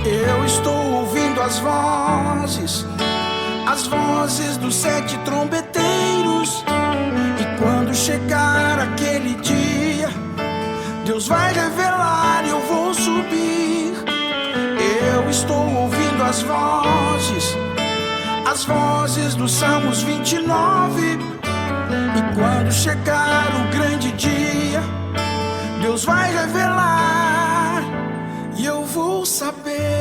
Eu estou ouvindo as vozes dos 7 trombeteiros. E quando chegar aquele dia, Deus vai revelar e eu vou subir. Eu estou ouvindo as vozes dos Salmos 29. E quando chegar o grande dia, Deus vai revelar e eu vou saber.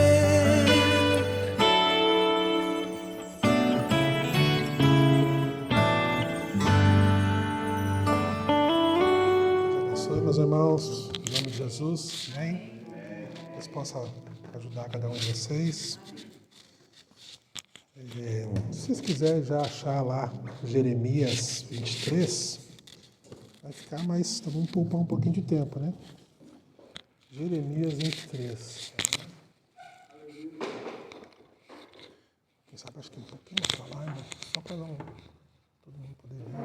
Deus abençoe, meus irmãos, em nome de Jesus, amém? Deus possa ajudar cada um de vocês. Se vocês quiserem já achar lá Jeremias 23, vai ficar mais, tá, vamos poupar um pouquinho de tempo, né? Jeremias 23. Quem sabe, acho que um pouquinho pra lá, né? Só para não todo mundo poder ver, né?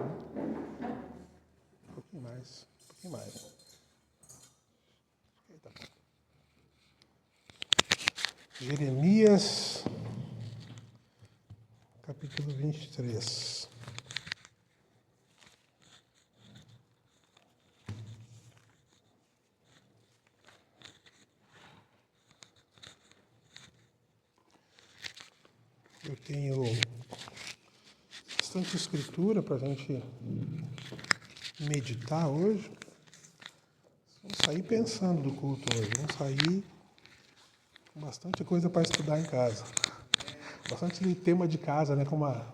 Um pouquinho mais, Eita. Jeremias, capítulo 23. Eu tenho bastante escritura para a gente meditar hoje. Vamos sair pensando do culto hoje. Vamos sair com bastante coisa para estudar em casa. Bastante tema de casa, né? Como a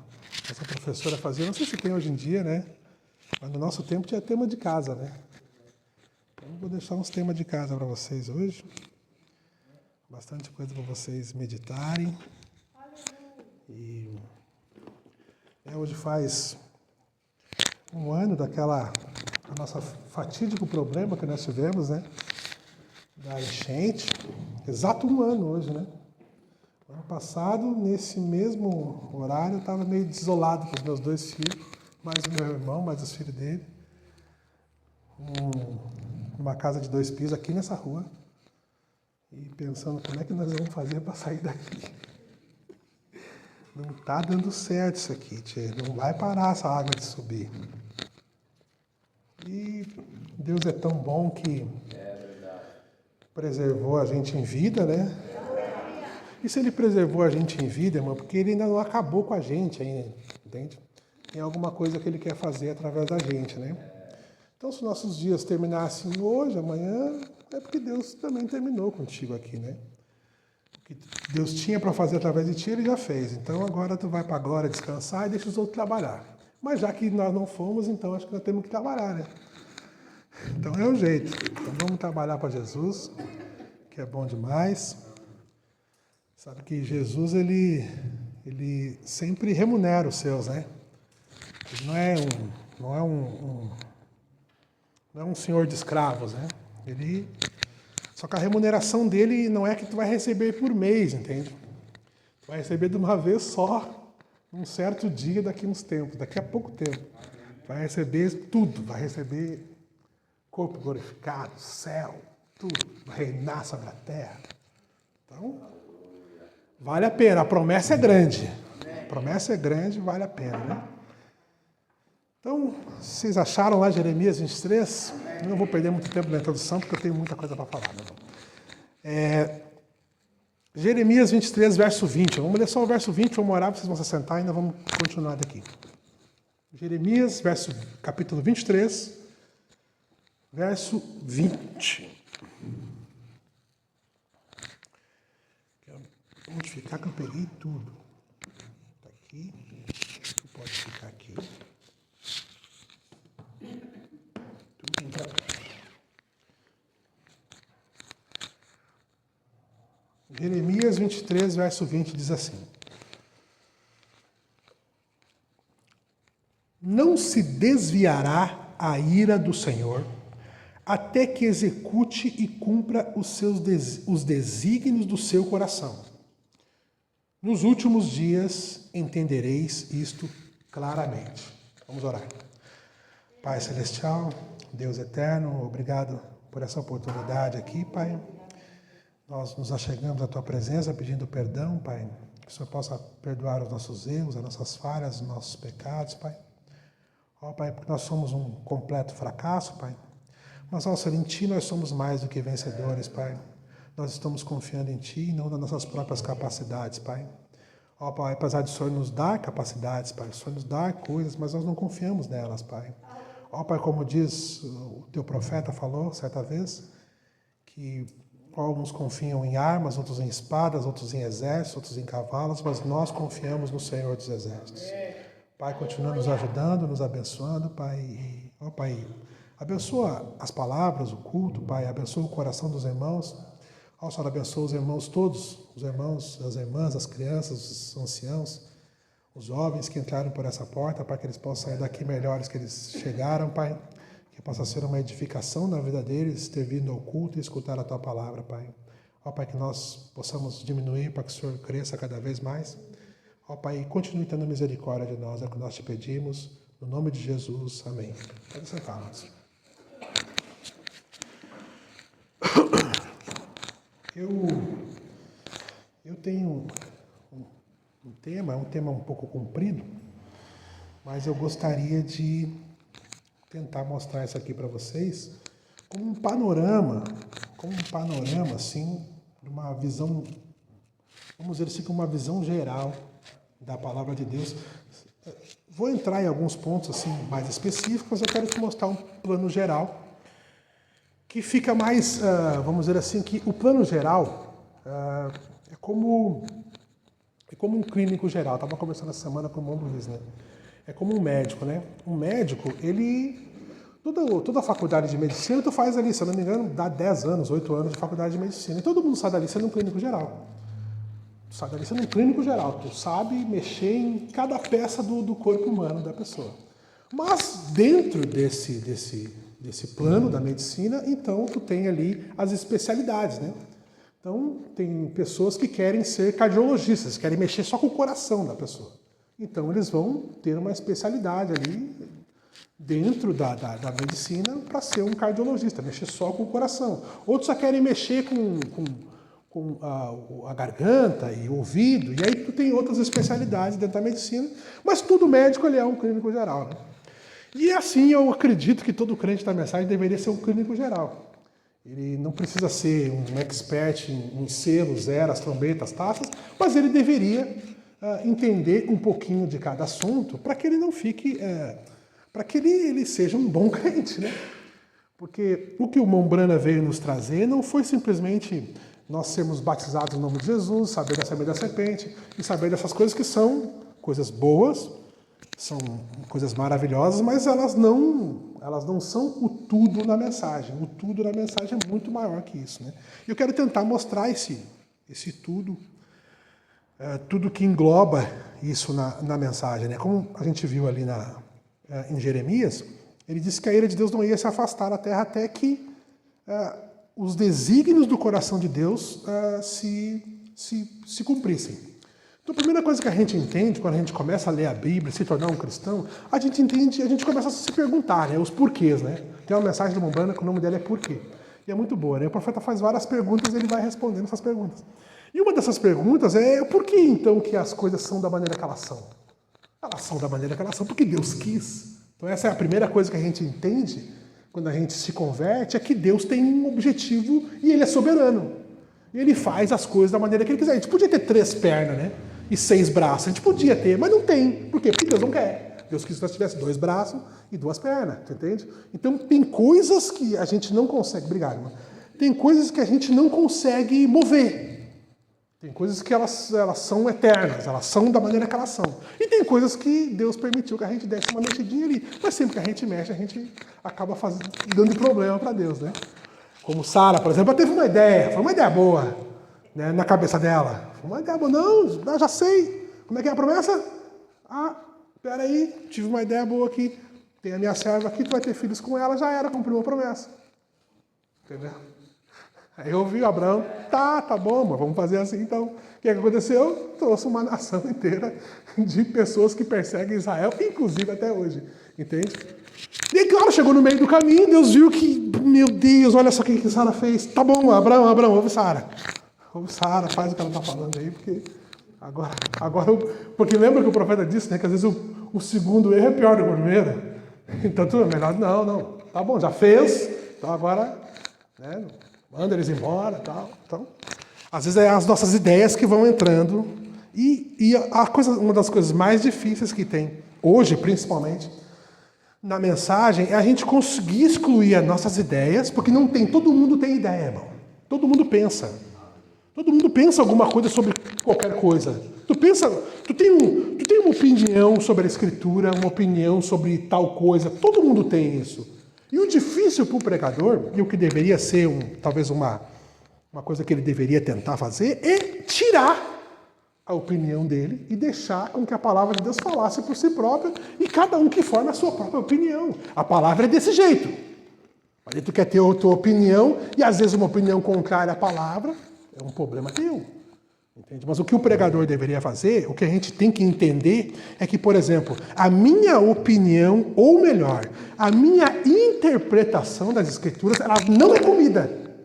nossa professora fazia. Não sei se tem hoje em dia, né? Mas no nosso tempo tinha tema de casa, né? Então eu vou deixar uns temas de casa para vocês hoje. Bastante coisa para vocês meditarem. E hoje faz um ano daquela nossa fatídico problema que nós tivemos, né? Da enchente. Exato um ano hoje, né? Ano passado, nesse mesmo horário, eu estava meio desolado com os meus 2 filhos, mais o meu irmão, mais os filhos dele. Uma casa de 2 pisos aqui nessa rua. E pensando como é que nós vamos fazer para sair daqui. Não está dando certo isso aqui, tia. Não vai parar essa água de subir. E Deus é tão bom que preservou a gente em vida, né? E se Ele preservou a gente em vida, irmão, porque Ele ainda não acabou com a gente ainda, entende? Tem alguma coisa que Ele quer fazer através da gente, né? Então, se nossos dias terminassem hoje, amanhã, é porque Deus também terminou contigo aqui, né? O que Deus tinha para fazer através de ti, Ele já fez. Então, agora tu vai para a glória descansar e deixa os outros trabalhar. Mas já que nós não fomos, então acho que nós temos que trabalhar, né? Então é o jeito. Então vamos trabalhar para Jesus, que é bom demais. Sabe que Jesus, ele sempre remunera os seus, né? Ele não é um senhor de escravos, né? Só que a remuneração dele não é que tu vai receber por mês, entende? Tu vai receber de uma vez só, num certo dia, daqui a uns tempos, daqui a pouco tempo. Vai receber tudo, vai receber corpo glorificado, céu, tudo, vai reinar sobre a terra. Então, vale a pena, a promessa é grande. A promessa é grande, vale a pena, né? Então, vocês acharam lá Jeremias 23? Eu não vou perder muito tempo na introdução, porque eu tenho muita coisa para falar. Jeremias 23, verso 20. Vamos ler só o verso 20, vamos orar, vocês vão se sentar e ainda vamos continuar daqui. Jeremias, capítulo 23, verso 20. Vou modificar que eu peguei tudo. Tá aqui, tu pode ficar aqui. Tudo entra aqui. Jeremias 23, verso 20 diz assim: Não se desviará a ira do Senhor, até que execute e cumpra os desígnios do seu coração. Nos últimos dias entendereis isto claramente. Vamos orar. Pai Celestial, Deus Eterno, obrigado por essa oportunidade aqui, Pai, Nós nos achegamos à Tua presença pedindo perdão, Pai, que o Senhor possa perdoar os nossos erros, as nossas falhas, os nossos pecados, Pai. Ó, Pai, porque nós somos um completo fracasso, Pai. Mas, ó Senhor, em Ti nós somos mais do que vencedores, Pai. Nós estamos confiando em Ti e não nas nossas próprias capacidades, Pai. Ó, Pai, apesar de o Senhor nos dar capacidades, Pai, o Senhor nos dar coisas, mas nós não confiamos nelas, Pai. Ó, Pai, como diz o Teu profeta falou certa vez, que alguns confiam em armas, outros em espadas, outros em exércitos, outros em cavalos, mas nós confiamos no Senhor dos Exércitos. Pai, continua nos ajudando, nos abençoando, Pai. E, ó, Pai, abençoa as palavras, o culto, Pai, abençoa o coração dos irmãos. Ó, Senhor, abençoa os irmãos todos, os irmãos, as irmãs, as crianças, os anciãos, os jovens que entraram por essa porta, para que eles possam sair daqui melhores que eles chegaram, Pai. Que possa ser uma edificação na vida deles, ter vindo ao culto e escutar a Tua palavra, Pai. Ó, Pai, que nós possamos diminuir para que o Senhor cresça cada vez mais. Ó, Pai, continue tendo misericórdia de nós, é o que nós te pedimos, no nome de Jesus. Amém. Pode sentar, irmãos. Eu tenho um tema, é um tema um pouco comprido, mas eu gostaria de tentar mostrar isso aqui para vocês como um panorama, assim, de uma visão, vamos dizer assim, como uma visão geral da palavra de Deus. Vou entrar em alguns pontos assim mais específicos, mas eu quero te mostrar um plano geral que fica mais, vamos dizer assim, que o plano geral é como um clínico geral. Estava conversando essa semana com o irmão Luiz, né? É como um médico, né? Um médico, toda a faculdade de medicina, tu faz ali, se eu não me engano, dá 10 anos, 8 anos de faculdade de medicina. E todo mundo sai dali sendo um clínico geral. Tu sai dali sendo um clínico geral. Tu sabe mexer em cada peça do corpo humano da pessoa. Mas dentro desse plano da medicina, então tu tem ali as especialidades, né? Então tem pessoas que querem ser cardiologistas, querem mexer só com o coração da pessoa. Então eles vão ter uma especialidade ali dentro da medicina para ser um cardiologista, mexer só com o coração. Outros só querem mexer com a garganta e o ouvido, e aí tu tem outras especialidades dentro da medicina, mas todo médico ele é um clínico geral, né? E assim eu acredito que todo crente da mensagem deveria ser um clínico geral. Ele não precisa ser um expert em selos, eras, trombetas, taças, mas ele deveria entender um pouquinho de cada assunto para que ele não fique, para que ele seja um bom crente, né? Porque o que o Mombrana veio nos trazer não foi simplesmente nós sermos batizados no nome de Jesus, saber da semente da serpente e saber dessas coisas que são coisas boas, são coisas maravilhosas, mas elas não são o tudo na mensagem. O tudo na mensagem é muito maior que isso, né? Eu quero tentar mostrar esse tudo, tudo que engloba isso na mensagem, né? Como a gente viu ali em Jeremias, ele disse que a ira de Deus não ia se afastar da terra até que os desígnios do coração de Deus se cumprissem. Então, a primeira coisa que a gente entende quando a gente começa a ler a Bíblia, se tornar um cristão, a gente começa a se perguntar, né, os porquês, né? Tem uma mensagem do Mombrana que o nome dela é Porquê. E é muito boa, né? O profeta faz várias perguntas e ele vai respondendo essas perguntas. E uma dessas perguntas é por que então que as coisas são da maneira que elas são? Elas são da maneira que elas são porque Deus quis. Então essa é a primeira coisa que a gente entende quando a gente se converte, é que Deus tem um objetivo e Ele é soberano. E Ele faz as coisas da maneira que Ele quiser. A gente podia ter 3 pernas, né? E 6 braços. A gente podia ter, mas não tem. Por quê? Porque Deus não quer. Deus quis que nós tivéssemos 2 braços e 2 pernas, entende? Então tem coisas que a gente não consegue... Obrigado, irmão. Tem coisas que a gente não consegue mover. Tem coisas que elas são eternas, elas são da maneira que elas são. E tem coisas que Deus permitiu que a gente desse uma mexidinha ali. Mas sempre que a gente mexe, a gente acaba dando problema para Deus, né? Como Sara, por exemplo, ela teve uma ideia, foi uma ideia boa, né, na cabeça dela. Foi uma ideia boa, não, já sei. Como é que é a promessa? Peraí, tive uma ideia boa aqui. Tem a minha serva aqui, tu vai ter filhos com ela, já era, cumpriu uma promessa. Entendeu? Aí eu ouvi Abraão, tá bom, mas vamos fazer assim então. O que aconteceu? Trouxe uma nação inteira de pessoas que perseguem Israel, inclusive até hoje, entende? E aí, claro, chegou no meio do caminho, Deus viu que, meu Deus, olha só o que Sara fez. Tá bom, Abraão, ouve Sara. Ô, Sara, faz o que ela está falando aí, porque porque lembra que o profeta disse, né, que às vezes o segundo erro é pior do que o primeiro. Então tudo é melhor, não, tá bom, já fez, então agora, né, manda eles embora, tal. Então, às vezes é as nossas ideias que vão entrando e uma das coisas mais difíceis que tem hoje, principalmente na mensagem, é a gente conseguir excluir as nossas ideias, porque todo mundo tem ideia, irmão. Todo mundo pensa. Todo mundo pensa alguma coisa sobre qualquer coisa. Tu tem uma opinião sobre a Escritura, uma opinião sobre tal coisa. Todo mundo tem isso. E o difícil para o pregador, e o que deveria ser talvez uma coisa que ele deveria tentar fazer, é tirar a opinião dele e deixar com que a palavra de Deus falasse por si própria e cada um que forme a sua própria opinião. A palavra é desse jeito. Aí tu quer ter a tua opinião e às vezes uma opinião contrária à palavra é um problema teu. Entende? Mas o que o pregador deveria fazer, o que a gente tem que entender é que, por exemplo, a minha opinião, ou melhor, a minha interpretação das Escrituras, ela não é comida.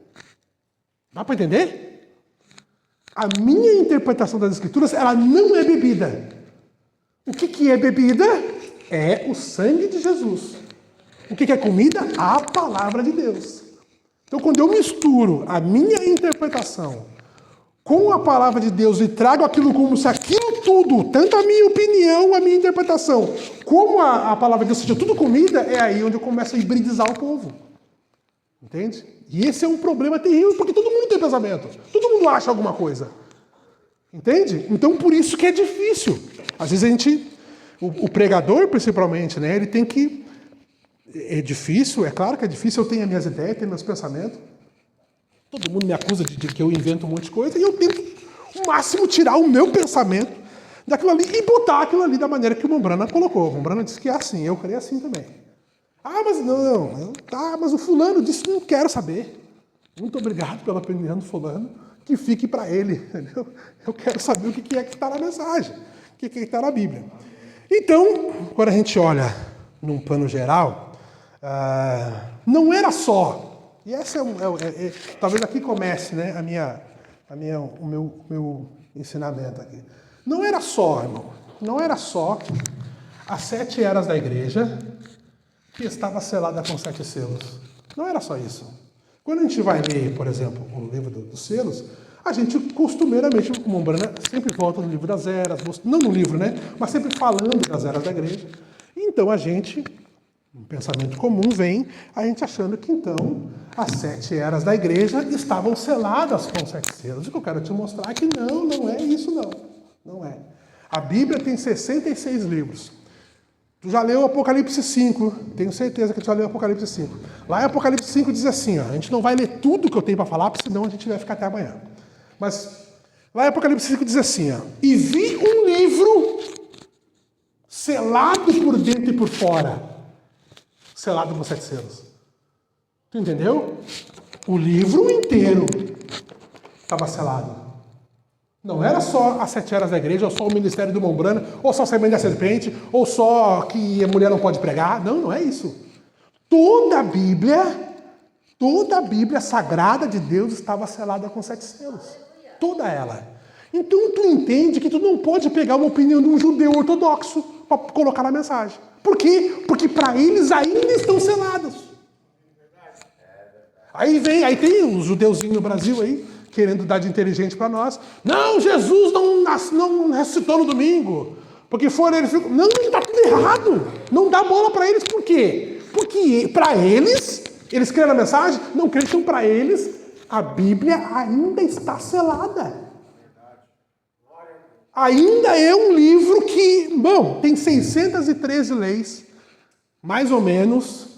Dá para entender? A minha interpretação das Escrituras, ela não é bebida. O que é bebida? É o sangue de Jesus. O que é comida? A palavra de Deus. Então, quando eu misturo a minha interpretação com a palavra de Deus e trago aquilo como se aquilo tudo, tanto a minha opinião, a minha interpretação, como a palavra de Deus seja tudo comida, é aí onde eu começo a hibridizar o povo. Entende? E esse é um problema terrível, porque todo mundo tem pensamento. Todo mundo acha alguma coisa. Entende? Então, por isso que é difícil. Às vezes o pregador, principalmente, né, ele tem que... É difícil, é claro que é difícil, eu tenho as minhas ideias, tenho meus pensamentos. Todo mundo me acusa de que eu invento um monte de coisa, e eu tento, o máximo, tirar o meu pensamento daquilo ali e botar aquilo ali da maneira que o Mombrana colocou. O Mombrana disse que é assim, eu creio assim também. Ah, mas não, mas o fulano disse que não quero saber. Muito obrigado pela opinião do fulano, que fique para ele, entendeu? Eu quero saber o que é que está na mensagem, o que é que está na Bíblia. Então, quando a gente olha num plano geral, não era só, e esse talvez aqui comece, né, o meu ensinamento aqui. Não era só, irmão, não era só as 7 eras da igreja que estava selada com 7 selos. Não era só isso. Quando a gente vai ler, por exemplo, o livro dos selos, a gente costumeiramente, o Mombrana sempre volta no livro das eras, não no livro, né? Mas sempre falando das eras da igreja. Então a gente, um pensamento comum vem, a gente achando que então as 7 eras da igreja estavam seladas com 7 selos. O que eu quero te mostrar é que não é isso não. Não é. A Bíblia tem 66 livros. Tu já leu Apocalipse 5, tenho certeza que tu já leu Apocalipse 5. Lá em Apocalipse 5 diz assim, ó, a gente não vai ler tudo que eu tenho para falar, porque senão a gente vai ficar até amanhã. Mas lá em Apocalipse 5 diz assim, ó, e vi um livro selado por dentro e por fora, selado com 7 selos. Tu entendeu? O livro inteiro estava selado. Não era só as 7 eras da igreja, ou só o ministério do Mombrana, ou só a semente da serpente, ou só que a mulher não pode pregar. Não é isso. Toda a Bíblia sagrada de Deus estava selada com 7 selos. Toda ela. Então tu entende que tu não pode pegar uma opinião de um judeu ortodoxo para colocar na mensagem. Por quê? Porque para eles ainda estão selados. Aí tem uns judeuzinhos no Brasil aí, querendo dar de inteligente para nós. Não, Jesus não ressuscitou no domingo. Porque ele ficou... Não, está tudo errado. Não dá bola para eles. Por quê? Porque para eles creem na mensagem? Não creem. Então, para eles, a Bíblia ainda está selada. Ainda é um livro que, bom, tem 613 leis, mais ou menos...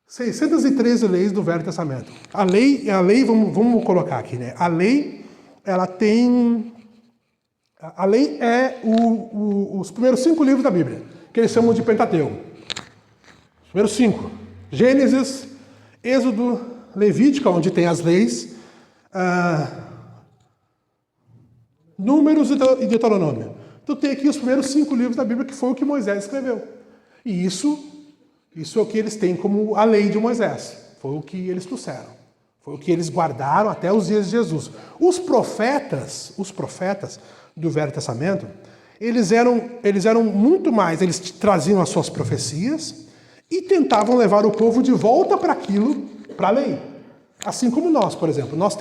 613 leis do Velho Testamento. A lei, vamos colocar aqui, né? A lei, ela tem... A lei é os primeiros 5 livros da Bíblia, que eles chamam de Pentateuco. Os primeiros 5. Gênesis, Êxodo, Levítico, onde tem as leis, Números e Deuteronômio. Então tem aqui os primeiros 5 livros da Bíblia, que foi o que Moisés escreveu. E isso é o que eles têm como a lei de Moisés. Foi o que eles trouxeram. Foi o que eles guardaram até os dias de Jesus. Os profetas do Velho Testamento, eles eram muito mais, eles traziam as suas profecias e tentavam levar o povo de volta para aquilo, para a lei. Assim como nós, por exemplo. Nós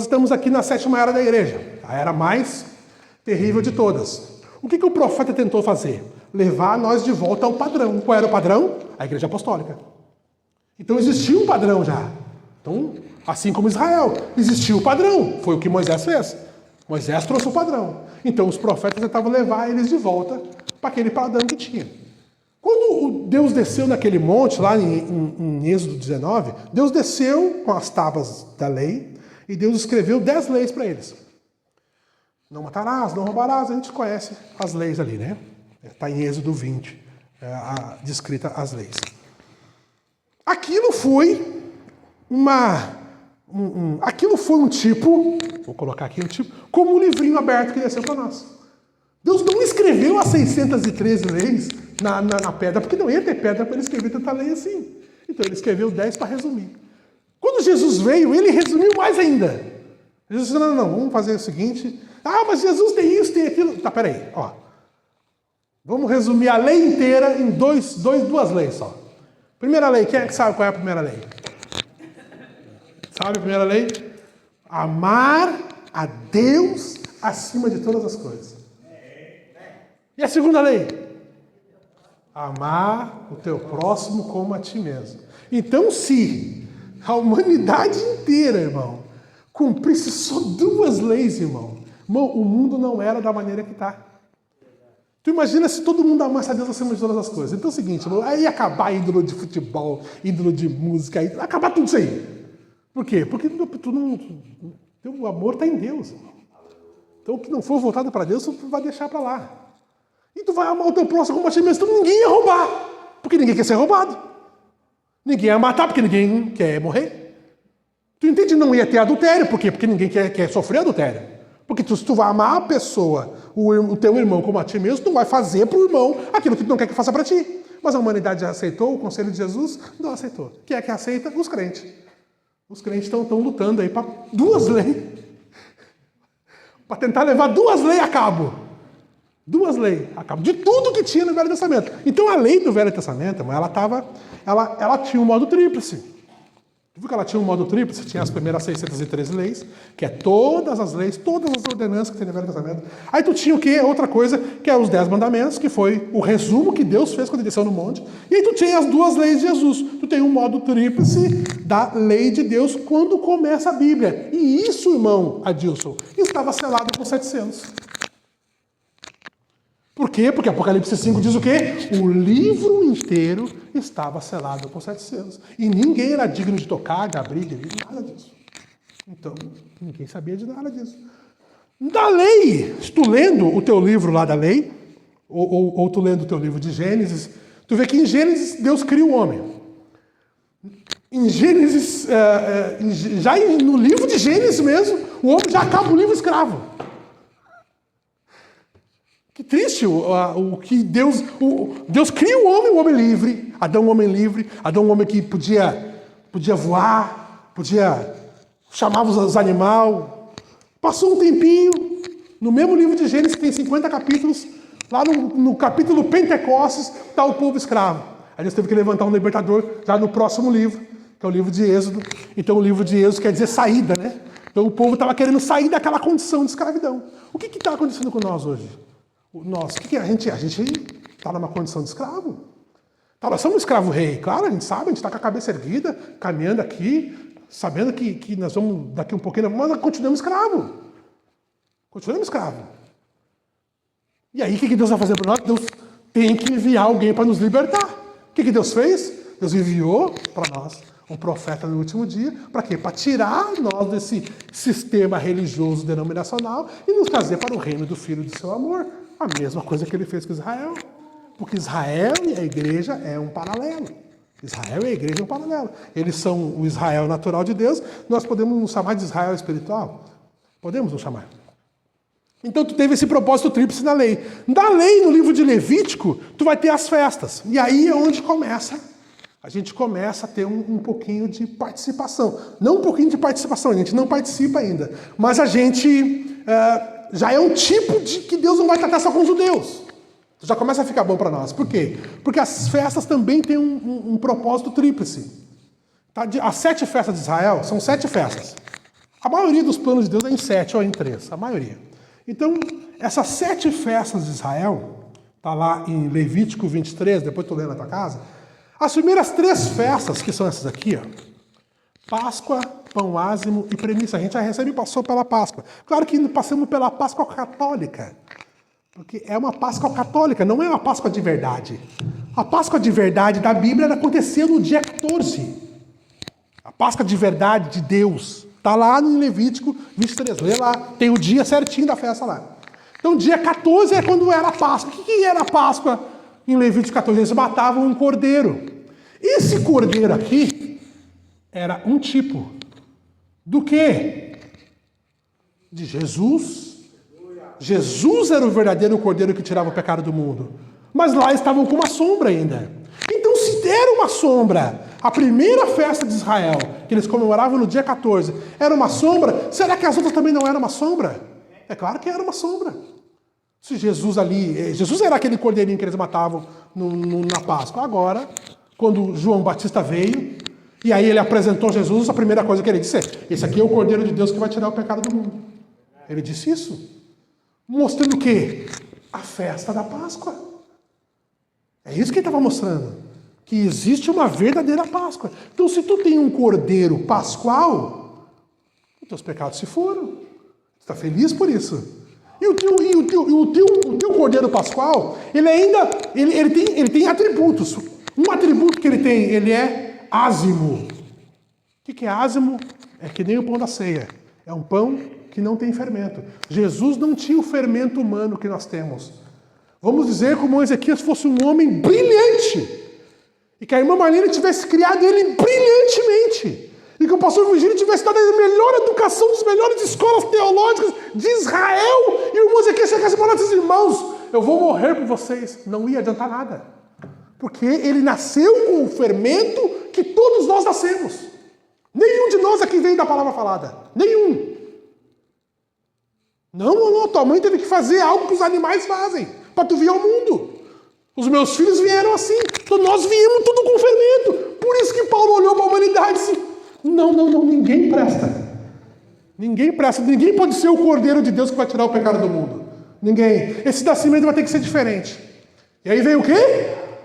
estamos aqui na 7ª era da igreja, a era mais terrível de todas. O que o profeta tentou fazer? Levar nós de volta ao padrão. Qual era o padrão? A igreja apostólica. Então existia um padrão já. Então, assim como Israel, existia o padrão. Foi o que Moisés fez. Moisés trouxe o padrão. Então os profetas tentavam levar eles de volta para aquele padrão que tinha. Quando Deus desceu naquele monte, lá em Êxodo 19, Deus desceu com as tábuas da lei e Deus escreveu 10 leis para eles. Não matarás, não roubarás, a gente conhece as leis ali, né? Está em Êxodo 20, descrita as leis. Aquilo foi um tipo, vou colocar aqui um tipo, como um livrinho aberto que desceu para nós. Deus não escreveu as 613 leis na pedra, porque não ia ter pedra para ele escrever tanta lei assim. Então ele escreveu 10 para resumir. Quando Jesus veio, ele resumiu mais ainda. Jesus disse, não, vamos fazer o seguinte. Mas Jesus tem isso, tem aquilo. Tá, peraí, ó. Vamos resumir a lei inteira em duas leis só. Primeira lei, quem é que sabe qual é a primeira lei? Sabe a primeira lei? Amar a Deus acima de todas as coisas. E a segunda lei? Amar o teu próximo como a ti mesmo. Então, se a humanidade inteira, irmão, cumprisse só 2 leis, irmão, o mundo não era da maneira que está. Tu imagina se todo mundo amasse a Deus acima de todas as coisas. Então é o seguinte, aí ia acabar ídolo de futebol, ídolo de música, ia acabar tudo isso aí. Por quê? Porque teu amor está em Deus. Então o que não for voltado para Deus, tu vai deixar para lá. E tu vai amar o teu próximo como a ti mesmo. Então ninguém ia roubar, porque ninguém quer ser roubado. Ninguém ia matar, porque ninguém quer morrer. Tu entende? Não ia ter adultério, por quê? Porque ninguém quer sofrer adultério. Porque se tu vai amar a pessoa, o teu irmão como a ti mesmo, tu vai fazer para o irmão aquilo que tu não quer que faça para ti. Mas a humanidade já aceitou o conselho de Jesus? Não aceitou. Quem é que aceita? Os crentes. Os crentes estão lutando aí para 2 leis. Para tentar levar 2 leis a cabo. 2 leis a cabo. De tudo que tinha no Velho Testamento. Então a lei do Velho Testamento, ela tinha um modo tríplice. Viu que ela tinha um modo tríplice? Tinha as primeiras 613 leis, que é todas as leis, todas as ordenanças que tem no Velho Testamento. Aí tu tinha o quê? Outra coisa, que é os 10 mandamentos, que foi o resumo que Deus fez quando ele desceu no monte. E aí tu tinha as 2 leis de Jesus. Tu tem um modo tríplice da lei de Deus quando começa a Bíblia. E isso, irmão Adilson, estava selado com 7 selos. Por quê? Porque Apocalipse 5 diz o quê? O livro inteiro estava selado com 7 selos. E ninguém era digno de tocar, de abrir, nada disso. Então, ninguém sabia de nada disso. Da lei, se tu lendo o teu livro lá da lei, ou tu lendo o teu livro de Gênesis, tu vê que em Gênesis Deus cria o homem. Em Gênesis, no livro de Gênesis mesmo, o homem já acaba o livro escravo. Que triste o que Deus cria o homem livre, Adão um homem livre, Adão um homem que podia voar, chamava os animais. Passou um tempinho, no mesmo livro de Gênesis tem 50 capítulos, lá no capítulo Pentecostes está o povo escravo. Aí Deus teve que levantar um libertador já no próximo livro, que é o livro de Êxodo. Então o livro de Êxodo quer dizer saída, né? Então o povo estava querendo sair daquela condição de escravidão. O que está acontecendo com nós hoje? A gente está numa condição de escravo. Tá, nós somos escravo rei, claro, a gente sabe, a gente está com a cabeça erguida, caminhando aqui, sabendo que nós vamos daqui um pouquinho, mas continuamos escravo. Continuamos escravo. E aí o que Deus vai fazer para nós? Deus tem que enviar alguém para nos libertar. O que Deus fez? Deus enviou para nós um profeta no último dia. Para quê? Para tirar nós desse sistema religioso denominacional e nos trazer para o reino do Filho do seu amor. A mesma coisa que ele fez com Israel. Porque Israel e a igreja é um paralelo. Israel e a igreja é um paralelo. Eles são o Israel natural de Deus. Nós podemos nos chamar de Israel espiritual? Podemos nos chamar. Então tu teve esse propósito tríplice na lei. Da lei, no livro de Levítico, tu vai ter as festas. E aí é onde começa a gente começa a ter um pouquinho de participação. Não um pouquinho de participação, a gente não participa ainda. Mas a gente já é um tipo de que Deus não vai tratar só com os judeus. Já começa a ficar bom para nós. Por quê? Porque as festas também têm um propósito tríplice. Tá? As 7 festas de Israel são 7 festas. A maioria dos planos de Deus é em 7 ou em 3. A maioria. Então, essas 7 festas de Israel, está lá em Levítico 23, depois tu lê na tua casa. As primeiras 3 festas, que são essas aqui, ó, Páscoa, Pão Ázimo e Premissa. A gente já recebe e passou pela Páscoa. Claro que passamos pela Páscoa católica, porque é uma Páscoa católica, não é uma Páscoa de verdade. A Páscoa de verdade da Bíblia aconteceu no dia 14. A Páscoa de verdade de Deus está lá em Levítico 23. Lê lá, tem o dia certinho da festa lá. Então, dia 14 é quando era a Páscoa. O que era a Páscoa em Levítico 14? Eles matavam um cordeiro. Esse cordeiro aqui era um tipo do quê? De Jesus. Jesus era o verdadeiro cordeiro que tirava o pecado do mundo. Mas lá estavam com uma sombra ainda. Então, se era uma sombra, a primeira festa de Israel, que eles comemoravam no dia 14, era uma sombra, será que as outras também não eram uma sombra? É claro que era uma sombra. Se Jesus ali... Jesus era aquele cordeirinho que eles matavam na Páscoa. Agora, quando João Batista veio, e aí ele apresentou Jesus, a primeira coisa que ele disse é: esse aqui é o Cordeiro de Deus que vai tirar o pecado do mundo. Ele disse isso. Mostrando o quê? A festa da Páscoa. É isso que ele estava mostrando. Que existe uma verdadeira Páscoa. Então, se tu tem um cordeiro pascual, os teus pecados se foram. Tu está feliz por isso. E o teu cordeiro pascual, ele tem atributos. Um atributo que ele tem, ele é ázimo. O que é ázimo? É que nem o pão da ceia. É um pão que não tem fermento. Jesus não tinha o fermento humano que nós temos. Vamos dizer como Ezequias fosse um homem brilhante. E que a irmã Marlene tivesse criado ele brilhantemente. E que o pastor Virgílio tivesse dado a melhor educação das melhores escolas teológicas de Israel. E o irmão Ezequias chegasse para os irmãos: eu vou morrer por vocês. Não ia adiantar nada. Porque ele nasceu com o fermento que todos nós nascemos. Nenhum de nós aqui veio da palavra falada. Nenhum. Não, tua mãe teve que fazer algo que os animais fazem, para tu vir ao mundo. Os meus filhos vieram assim, então nós viemos tudo com fermento. Por isso que Paulo olhou para a humanidade e disse: não, ninguém presta. Ninguém presta, ninguém pode ser o Cordeiro de Deus que vai tirar o pecado do mundo. Ninguém. Esse nascimento vai ter que ser diferente. E aí veio o quê?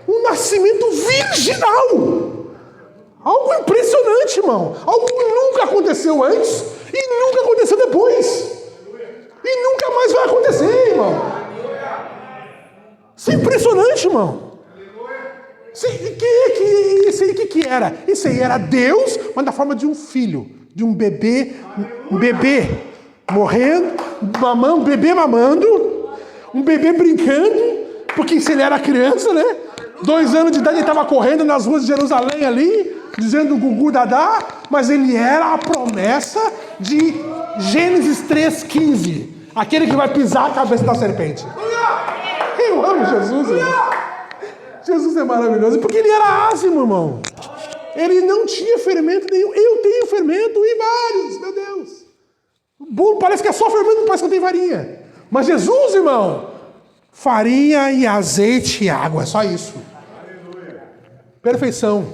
Um nascimento virginal. Algo impressionante, irmão. Algo que nunca aconteceu antes e nunca aconteceu depois. E nunca mais vai acontecer, irmão. Isso é impressionante, irmão. Isso aí que era? Isso aí era Deus, mas na forma de um filho, de um bebê morrendo, um bebê mamando, um bebê brincando, porque se ele era criança, né? 2 anos de idade ele estava correndo nas ruas de Jerusalém ali, dizendo gugu dadá, mas ele era a promessa de Gênesis 3,15, aquele que vai pisar a cabeça da serpente. Eu amo Jesus, irmão. Jesus é maravilhoso, porque ele era ázimo, irmão. Ele não tinha fermento nenhum. Eu tenho fermento e vários, meu Deus. Bom, parece que é só fermento, parece que não tem farinha. Mas Jesus, irmão, farinha e azeite e água, só isso. Perfeição.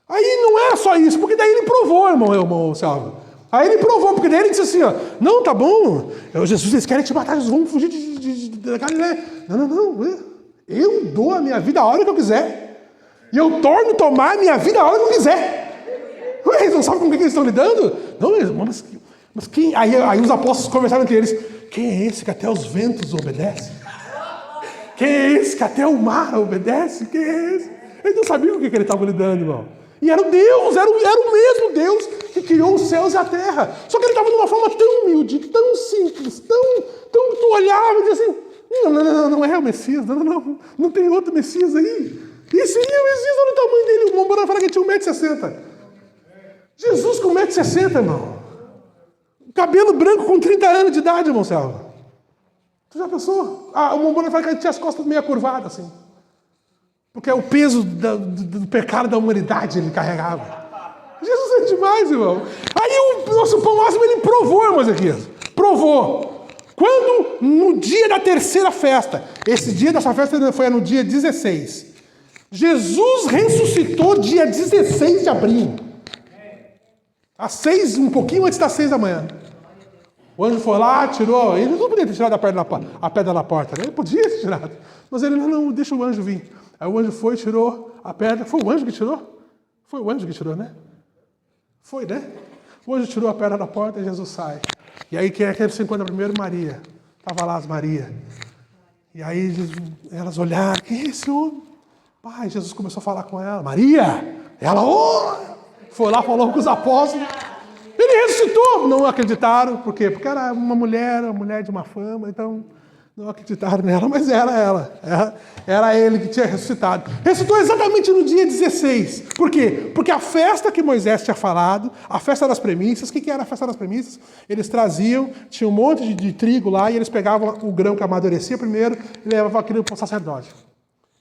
Aí não era só isso, porque daí ele provou, irmão Salvo. Aí ele provou, porque daí ele disse assim, ó: não, tá bom, Jesus, eles querem te matar, eles vão fugir da Galileia. Não. Eu dou a minha vida a hora que eu quiser. E eu torno a tomar a minha vida a hora que eu quiser. Ué, eles não sabem com quem eles estão lidando? Não, mas quem? Aí os apóstolos conversaram entre eles: quem é esse que até os ventos obedecem? Quem é esse que até o mar obedece? Quem é esse? Eles não sabiam com o que ele estava lidando, irmão. E era o Deus, era o mesmo Deus que criou os céus e a terra. Só que ele estava de uma forma tão humilde, tão simples, tão tu olhava e dizia assim: não é o Messias, não tem outro Messias aí. Esse aí é o Messias, olha o tamanho dele. O Mombora fala que tinha 1,60 m. Jesus com 1,60 m, irmão. Cabelo branco com 30 anos de idade, irmão Selva. Tu já pensou? O Mombora fala que ele tinha as costas meio curvadas assim. Porque é o peso do pecado da humanidade ele carregava. Jesus é demais, irmão. Aí o nosso pão ázimo ele provou, irmão Ezequias. Provou. Quando? No dia da terceira festa. Esse dia dessa festa foi no dia 16. Jesus ressuscitou dia 16 de abril. Às 6, um pouquinho antes das 6 da manhã. O anjo foi lá, tirou. Ele não podia ter tirado a pedra da porta, né? Ele podia ter tirado. Mas ele não, deixa o anjo vir. Aí o anjo foi, tirou a pedra. Foi o anjo que tirou? Foi o anjo que tirou, né? Foi, né? O anjo tirou a pedra da porta e Jesus sai. E aí quem é que ele se encontra primeiro? Maria. Estava lá as Maria. E aí elas olharam, quem é esse homem? Pai, Jesus começou a falar com ela. Maria! Ela, foi lá, falou com os apóstolos. Ele ressuscitou. Não acreditaram. Por quê? Porque era uma mulher de uma fama, então não acreditaram nela, mas era ela. Era ele que tinha ressuscitado. Ressuscitou exatamente no dia 16. Por quê? Porque a festa que Moisés tinha falado, a festa das premissas, o que era a festa das premissas? Eles traziam, tinha um monte de trigo lá, e eles pegavam o grão que amadurecia primeiro e levavam aquilo para o sacerdote.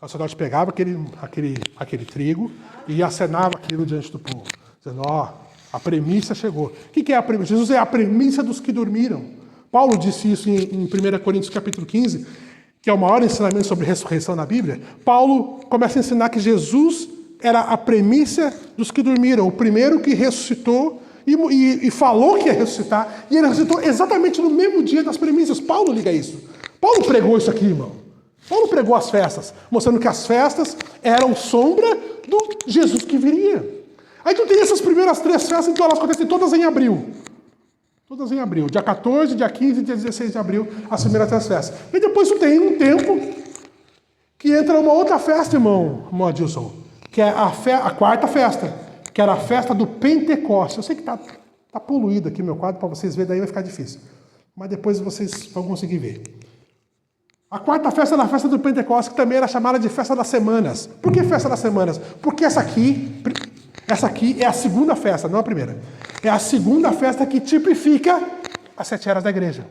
O sacerdote pegava aquele trigo e acenava aquilo diante do povo, dizendo, a premissa chegou. O que é a premissa? Jesus é a premissa dos que dormiram. Paulo disse isso em 1 Coríntios capítulo 15, que é o maior ensinamento sobre ressurreição na Bíblia. Paulo começa a ensinar que Jesus era a premissa dos que dormiram, o primeiro que ressuscitou e falou que ia ressuscitar, e ele ressuscitou exatamente no mesmo dia das premissas. Paulo liga isso. Paulo pregou isso aqui, irmão. Paulo pregou as festas, mostrando que as festas eram sombra do Jesus que viria. Aí tu tem essas primeiras 3 festas, então elas acontecem todas em abril. Todas em abril. Dia 14, dia 15 e dia 16 de abril, as primeiras 3 festas. E depois tu tem um tempo que entra uma outra festa, irmão Adilson, que é a quarta festa, que era a festa do Pentecostes. Eu sei que tá poluído aqui meu quadro, para vocês verem, daí vai ficar difícil. Mas depois vocês vão conseguir ver. A quarta festa era a festa do Pentecostes, que também era chamada de festa das semanas. Por que festa das semanas? Porque essa aqui é a segunda festa, não a primeira. É a segunda festa que tipifica as 7 eras da igreja.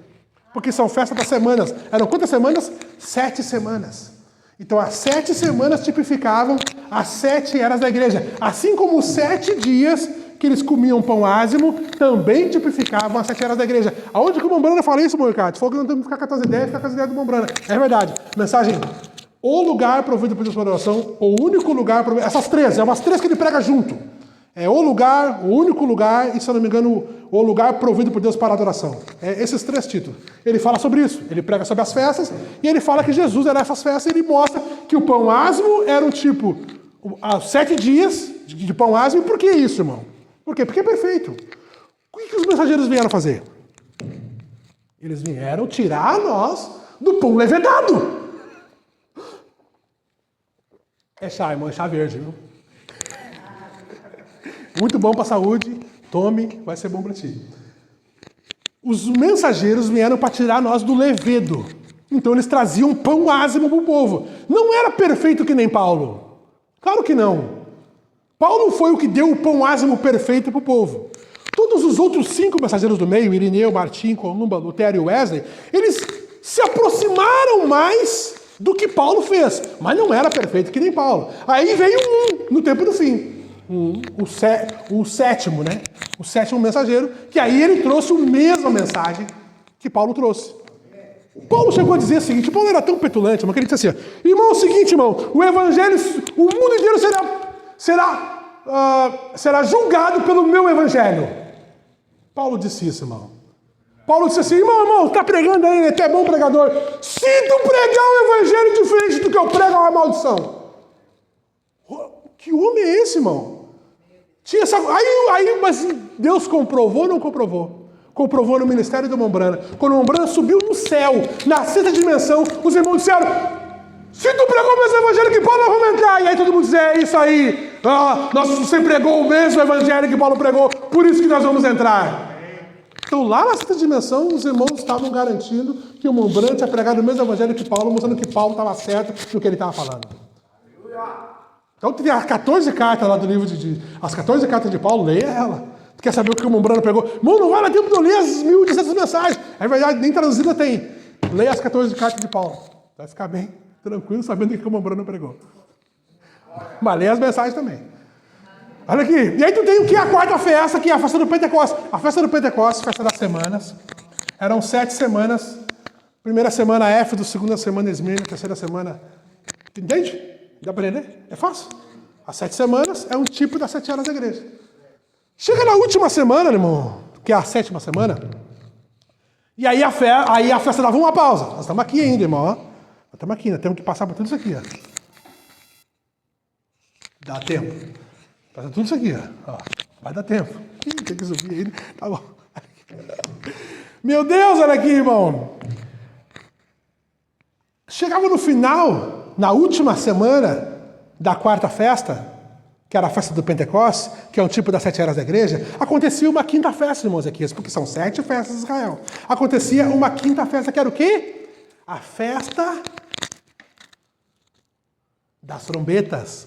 Porque são festas das semanas. Eram quantas semanas? 7 semanas. Então as 7 semanas tipificavam as 7 eras da igreja. Assim como os 7 dias que eles comiam pão ázimo, também tipificavam as 7 eras da igreja. Aonde que o Mombrana fala isso, Moicate? Falou que não temos que ficar com as ideias, ficar com as ideias do Mombrana. É verdade. Mensagem: o lugar provido por Deus para adoração, o único lugar provido... Essas 3, é umas 3 que ele prega junto. É o lugar, o único lugar, e se eu não me engano, o lugar provido por Deus para adoração. É esses 3 títulos. Ele fala sobre isso. Ele prega sobre as festas, e ele fala que Jesus era essas festas, e ele mostra que o pão ázimo era um tipo, 7 dias de pão ázimo. Por que isso, irmão? Por quê? Porque é perfeito. O que os mensageiros vieram fazer? Eles vieram tirar nós do pão levedado. É chá, irmão, é chá verde, viu? Muito bom para a saúde, tome, vai ser bom para ti. Os mensageiros vieram para tirar nós do levedo. Então eles traziam pão ázimo para o povo. Não era perfeito que nem Paulo. Claro que não. Paulo foi o que deu o pão ázimo perfeito para o povo. Todos os outros 5 mensageiros do meio, Irineu, Martim, Columba, Lutero e Wesley, eles se aproximaram mais do que Paulo fez. Mas não era perfeito que nem Paulo. Aí veio no tempo do fim. O sétimo, né? O 7º mensageiro, que aí ele trouxe a mesma mensagem que Paulo trouxe. Paulo chegou a dizer o seguinte, Paulo era tão petulante, mas que ele disse assim, irmão, é o seguinte, irmão, o evangelho, o mundo inteiro será julgado pelo meu evangelho. Paulo disse isso, irmão. Paulo disse assim, irmão, tá pregando aí, até bom pregador. Se tu pregar um evangelho diferente do que eu prego, é uma maldição. Que homem é esse, irmão? Tinha essa... mas Deus comprovou ou não comprovou? Comprovou no ministério do Mombrana. Quando o Mombrana subiu no céu, na 6ª dimensão, os irmãos disseram, se tu pregou o mesmo evangelho que Paulo, nós vamos entrar. E aí todo mundo dizia, é isso aí. Você pregou o mesmo evangelho que Paulo pregou, por isso que nós vamos entrar. Então lá na 6ª dimensão, os irmãos estavam garantindo que o Mombrana tinha pregado o mesmo evangelho que Paulo, mostrando que Paulo estava certo no que ele estava falando. Então tem as 14 cartas lá do livro as 14 cartas de Paulo, leia ela. Tu quer saber o que o Mombrana pregou? Irmão, não vai dar tempo de eu ler as 1.800 mensagens. É verdade, nem traduzida tem. Leia as 14 cartas de Paulo. Vai ficar bem tranquilo sabendo o que o Mombrana pregou. Mas lê as mensagens também. Olha aqui. E aí tu tem o que? A quarta festa, que é a festa do Pentecostes. A festa do Pentecostes, festa das semanas. Eram 7 semanas. Primeira semana Éfeso, segunda semana Esmirna, terceira semana... Entende? Dá para entender? É fácil. As 7 semanas é um tipo das 7 eras da igreja. Chega na última semana, irmão, que é a 7ª semana, e aí a festa dava uma pausa. Nós estamos aqui ainda, irmão. Ó. Nós estamos aqui, nós temos que passar por tudo isso aqui. Ó. Dá tempo. Passa tudo isso aqui. Ó. Vai dar tempo. Tem que subir ainda. Tá bom. Meu Deus, olha aqui, irmão. Chegava no final, na última semana da quarta festa, que era a festa do Pentecostes, que é um tipo das 7 eras da igreja, acontecia uma quinta festa, irmãos, aqui, porque são 7 festas de Israel. Acontecia uma quinta festa, que era o quê? A festa das trombetas.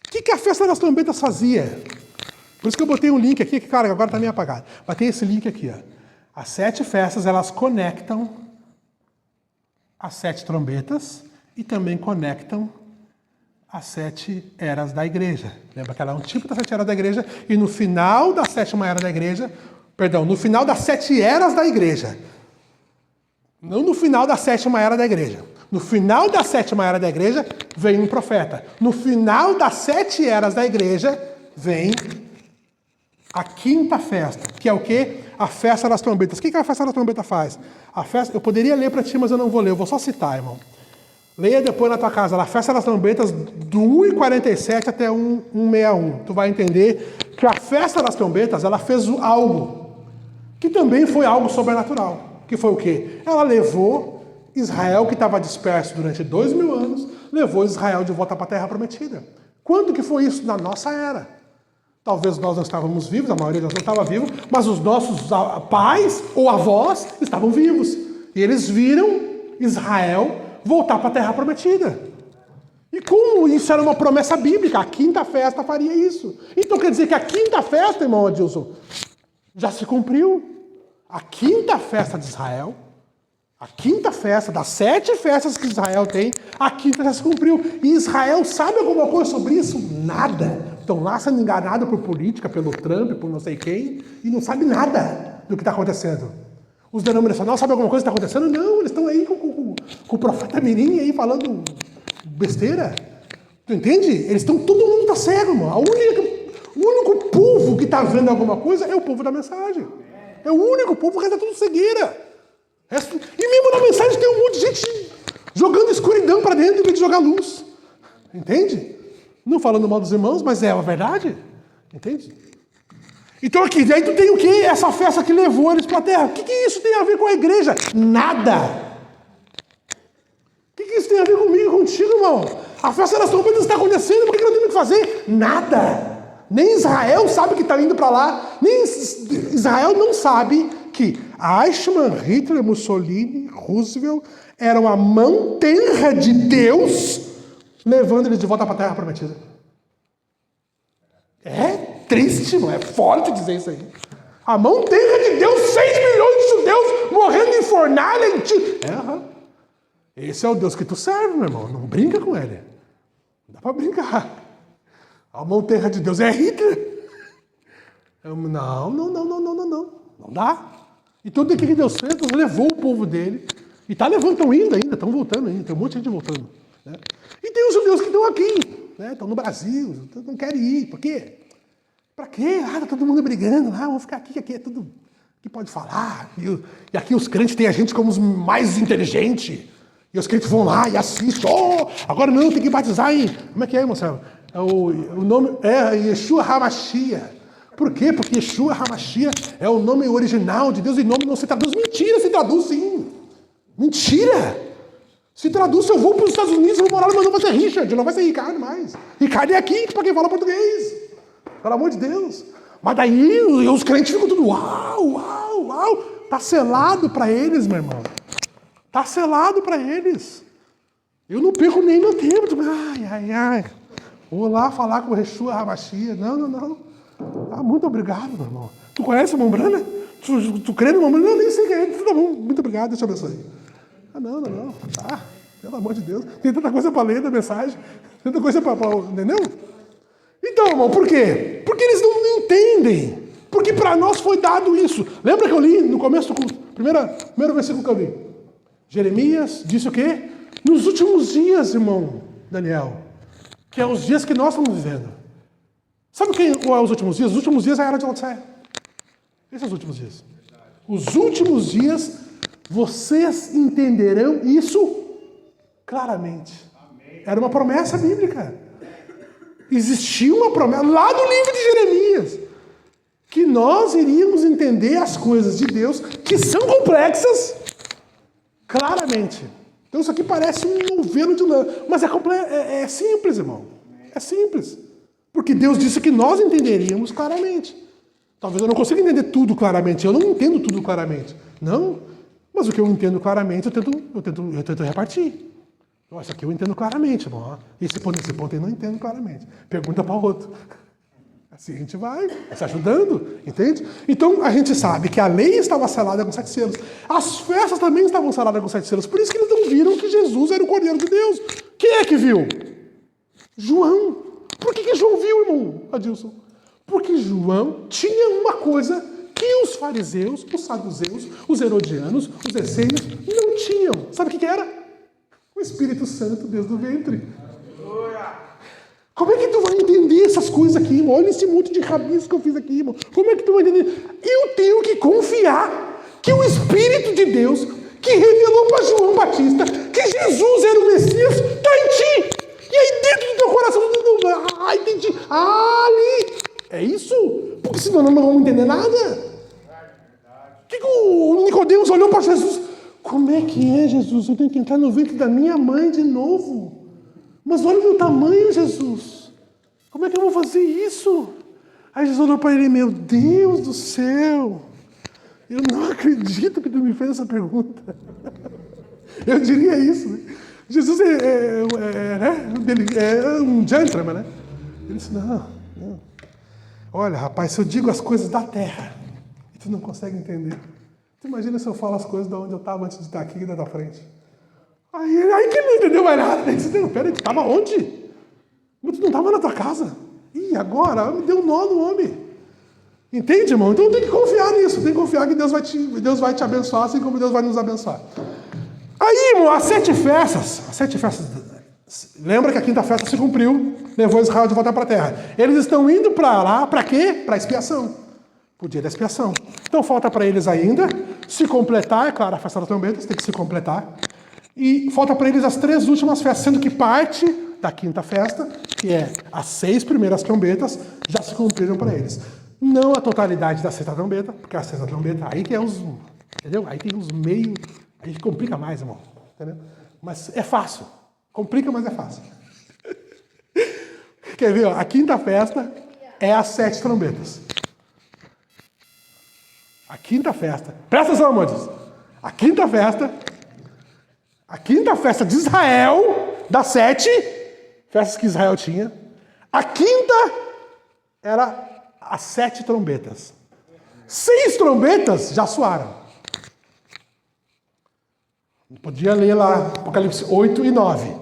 O que a festa das trombetas fazia? Por isso que eu botei um link aqui, que, cara, agora está meio apagado. Mas tem esse link aqui, ó. As 7 festas, elas conectam as 7 trombetas e também conectam as 7 eras da igreja. Lembra que ela é um tipo das 7 eras da igreja, e no final da 7ª era da igreja, no final das 7 eras da igreja, não no final da 7ª era da igreja, no final da 7ª era da igreja, vem um profeta. No final das 7 eras da igreja, vem a quinta festa, que é o quê? A festa das trombetas. O que a festa das trombetas faz? A festa, eu poderia ler para ti, mas eu não vou ler, eu vou só citar, irmão. Leia depois na tua casa, a festa das trombetas, do 1:47 até 1:61. Tu vai entender que a festa das trombetas, ela fez algo que também foi algo sobrenatural. Que foi o quê? Ela levou Israel, que estava disperso durante 2000 anos, levou Israel de volta para a Terra Prometida. Quando que foi isso? Na nossa era. Talvez nós não estávamos vivos, a maioria de nós não estava vivo, mas os nossos pais ou avós estavam vivos. E eles viram Israel voltar para a Terra Prometida. E como isso era uma promessa bíblica, a quinta festa faria isso. Então quer dizer que a quinta festa, irmão Adilson, já se cumpriu. A quinta festa de Israel, a quinta festa das 7 festas que Israel tem, a quinta já se cumpriu. E Israel sabe alguma coisa sobre isso? Nada. Estão lá sendo enganados por política, pelo Trump, por não sei quem, e não sabe nada do que está acontecendo. Os denominacionais sabem alguma coisa que está acontecendo? Não, eles estão aí com o profeta Mirim aí falando besteira. Tu entende? Eles estão, todo mundo está cego, irmão. O único povo que está vendo alguma coisa é o povo da mensagem. É o único povo, o resto é tudo cegueira. E mesmo na mensagem tem um monte de gente jogando escuridão para dentro em vez de jogar luz. Entende? Não falando mal dos irmãos, mas é a verdade. Entende? Então aqui, daí tu tem o quê? Essa festa que levou eles para a terra. O que isso tem a ver com a igreja? Nada. O que isso tem a ver comigo e contigo, irmão? A festa das trombetas está acontecendo, por que nós temos que fazer? Nada. Nem Israel sabe que está indo para lá. Nem Israel não sabe que Eichmann, Hitler, Mussolini, Roosevelt eram a mão tenra de Deus levando eles de volta para a Terra Prometida. É triste, não é forte dizer isso aí. A mão tenra de Deus, 6 milhões de judeus morrendo em fornalha. Esse é o Deus que tu serve, meu irmão. Não brinca com ele. Não dá para brincar. A mão terra de Deus é Hitler. Não. Não dá. Então o que Deus fez? Deus levou o povo dele. E está levando, estão indo ainda, estão voltando ainda. Tem um monte de gente voltando. Né? E tem os judeus que estão aqui. Né? Estão no Brasil. Não querem ir. Por quê? Para quê? Tá todo mundo brigando. Vamos ficar aqui, que aqui é tudo que pode falar. E aqui os crentes têm a gente como os mais inteligentes. E os crentes vão lá e assistem. Agora não, tem que batizar em... Como é que é, Marcelo? O nome é Yeshua HaMashiach. Por quê? Porque Yeshua HaMashiach é o nome original de Deus e nome não se traduz. Mentira, se traduz sim. Mentira. Se traduz, se eu vou para os Estados Unidos, eu vou morar, mas não vai ser Richard, não vai ser Ricardo mais. Ricardo é aqui, para quem fala português. Pelo amor de Deus. Mas daí os crentes ficam tudo uau. Está selado para eles, meu irmão. Está selado para eles. Eu não perco nem meu tempo. Ai. Vou lá falar com o Yeshua HaMashiach. Não. Muito obrigado, meu irmão. Tu conhece o Mombrana? Tu crê no Mombrana? Não, nem sei quem é. Tá bom, muito obrigado, deixa eu abençoe. Não. Pelo amor de Deus. Tem tanta coisa para ler da mensagem. Tanta coisa para... Entendeu? Então, irmão, por quê? Porque eles não entendem. Porque para nós foi dado isso. Lembra que eu li no começo do culto? Primeiro versículo que eu li. Jeremias disse o quê? Nos últimos dias, irmão Daniel, que é os dias que nós estamos vivendo. Sabe qual é os últimos dias? Os últimos dias é a era de Laodiceia. Esses são os últimos dias. Os últimos dias, vocês entenderão isso claramente. Era uma promessa bíblica. Existia uma promessa lá no livro de Jeremias, que nós iríamos entender as coisas de Deus, que são complexas, claramente. Então isso aqui parece um novelo de lã, mas é simples, irmão. É simples. Porque Deus disse que nós entenderíamos claramente. Talvez eu não consiga entender tudo claramente, eu não entendo tudo claramente. Não, mas o que eu entendo claramente, eu tento repartir. Isso aqui eu entendo claramente, irmão. Esse ponto eu não entendo claramente. Pergunta para o outro. Assim a gente vai se ajudando, entende? Então a gente sabe que a lei estava selada com 7 selos. As festas também estavam seladas com 7 selos. Por isso que eles não viram que Jesus era o Cordeiro de Deus. Quem é que viu? João. Por que João viu, irmão Adilson? Porque João tinha uma coisa que os fariseus, os saduceus, os herodianos, os essênios não tinham. Sabe o que era? O Espírito Santo, Deus do ventre. Como é que tu vai entender essas coisas aqui, irmão? Olha esse monte de rabisco que eu fiz aqui, irmão. Como é que tu vai entender? Eu tenho que confiar que o Espírito de Deus, que revelou para João Batista que Jesus era o Messias, está em ti. E aí dentro do teu coração, entendi. Ali. É isso? Porque senão não vamos entender nada. Que o Nicodemos olhou para Jesus. Como é que é, Jesus? Eu tenho que entrar no ventre da minha mãe de novo. Mas olha o meu tamanho, Jesus. Como é que eu vou fazer isso? Aí Jesus olhou para ele, meu Deus do céu. Eu não acredito que tu me fez essa pergunta. Eu diria isso. Jesus é um gentleman, né? Ele disse, não. Olha, rapaz, se eu digo as coisas da terra e tu não consegue entender. Tu imagina se eu falo as coisas de onde eu estava antes de estar aqui e da tua frente. Aí que ele não entendeu mais nada. Ele disse, peraí, tu estava onde? Mas tu não estava na tua casa. Ih, agora me deu um nó no homem. Entende, irmão? Então tem que confiar nisso. Tem que confiar que Deus vai te abençoar, assim como Deus vai nos abençoar. Aí, irmão, as 7 festas. Lembra que a 5ª festa se cumpriu, levou Israel de volta para a terra. Eles estão indo para lá, para quê? Para a expiação. O dia da expiação. Então falta para eles ainda se completar, é claro, a festa das trombetas tem que se completar. E falta para eles as 3 últimas festas, sendo que parte da 5ª festa, que é as 6 primeiras trombetas, já se cumpriram para eles. Não a totalidade da 6ª trombeta, porque a 6ª trombeta, aí que é os... Entendeu? Aí tem uns meio... Aí complica mais, irmão. Entendeu? Mas é fácil. Complica, mas é fácil. Quer ver? Ó, a 5ª festa é as 7 trombetas. A 5ª festa. Presta atenção, amores. A 5ª festa de Israel, das 7 festas que Israel tinha, a 5ª era as 7 trombetas. 6 trombetas já soaram. Podia ler lá Apocalipse 8 e 9.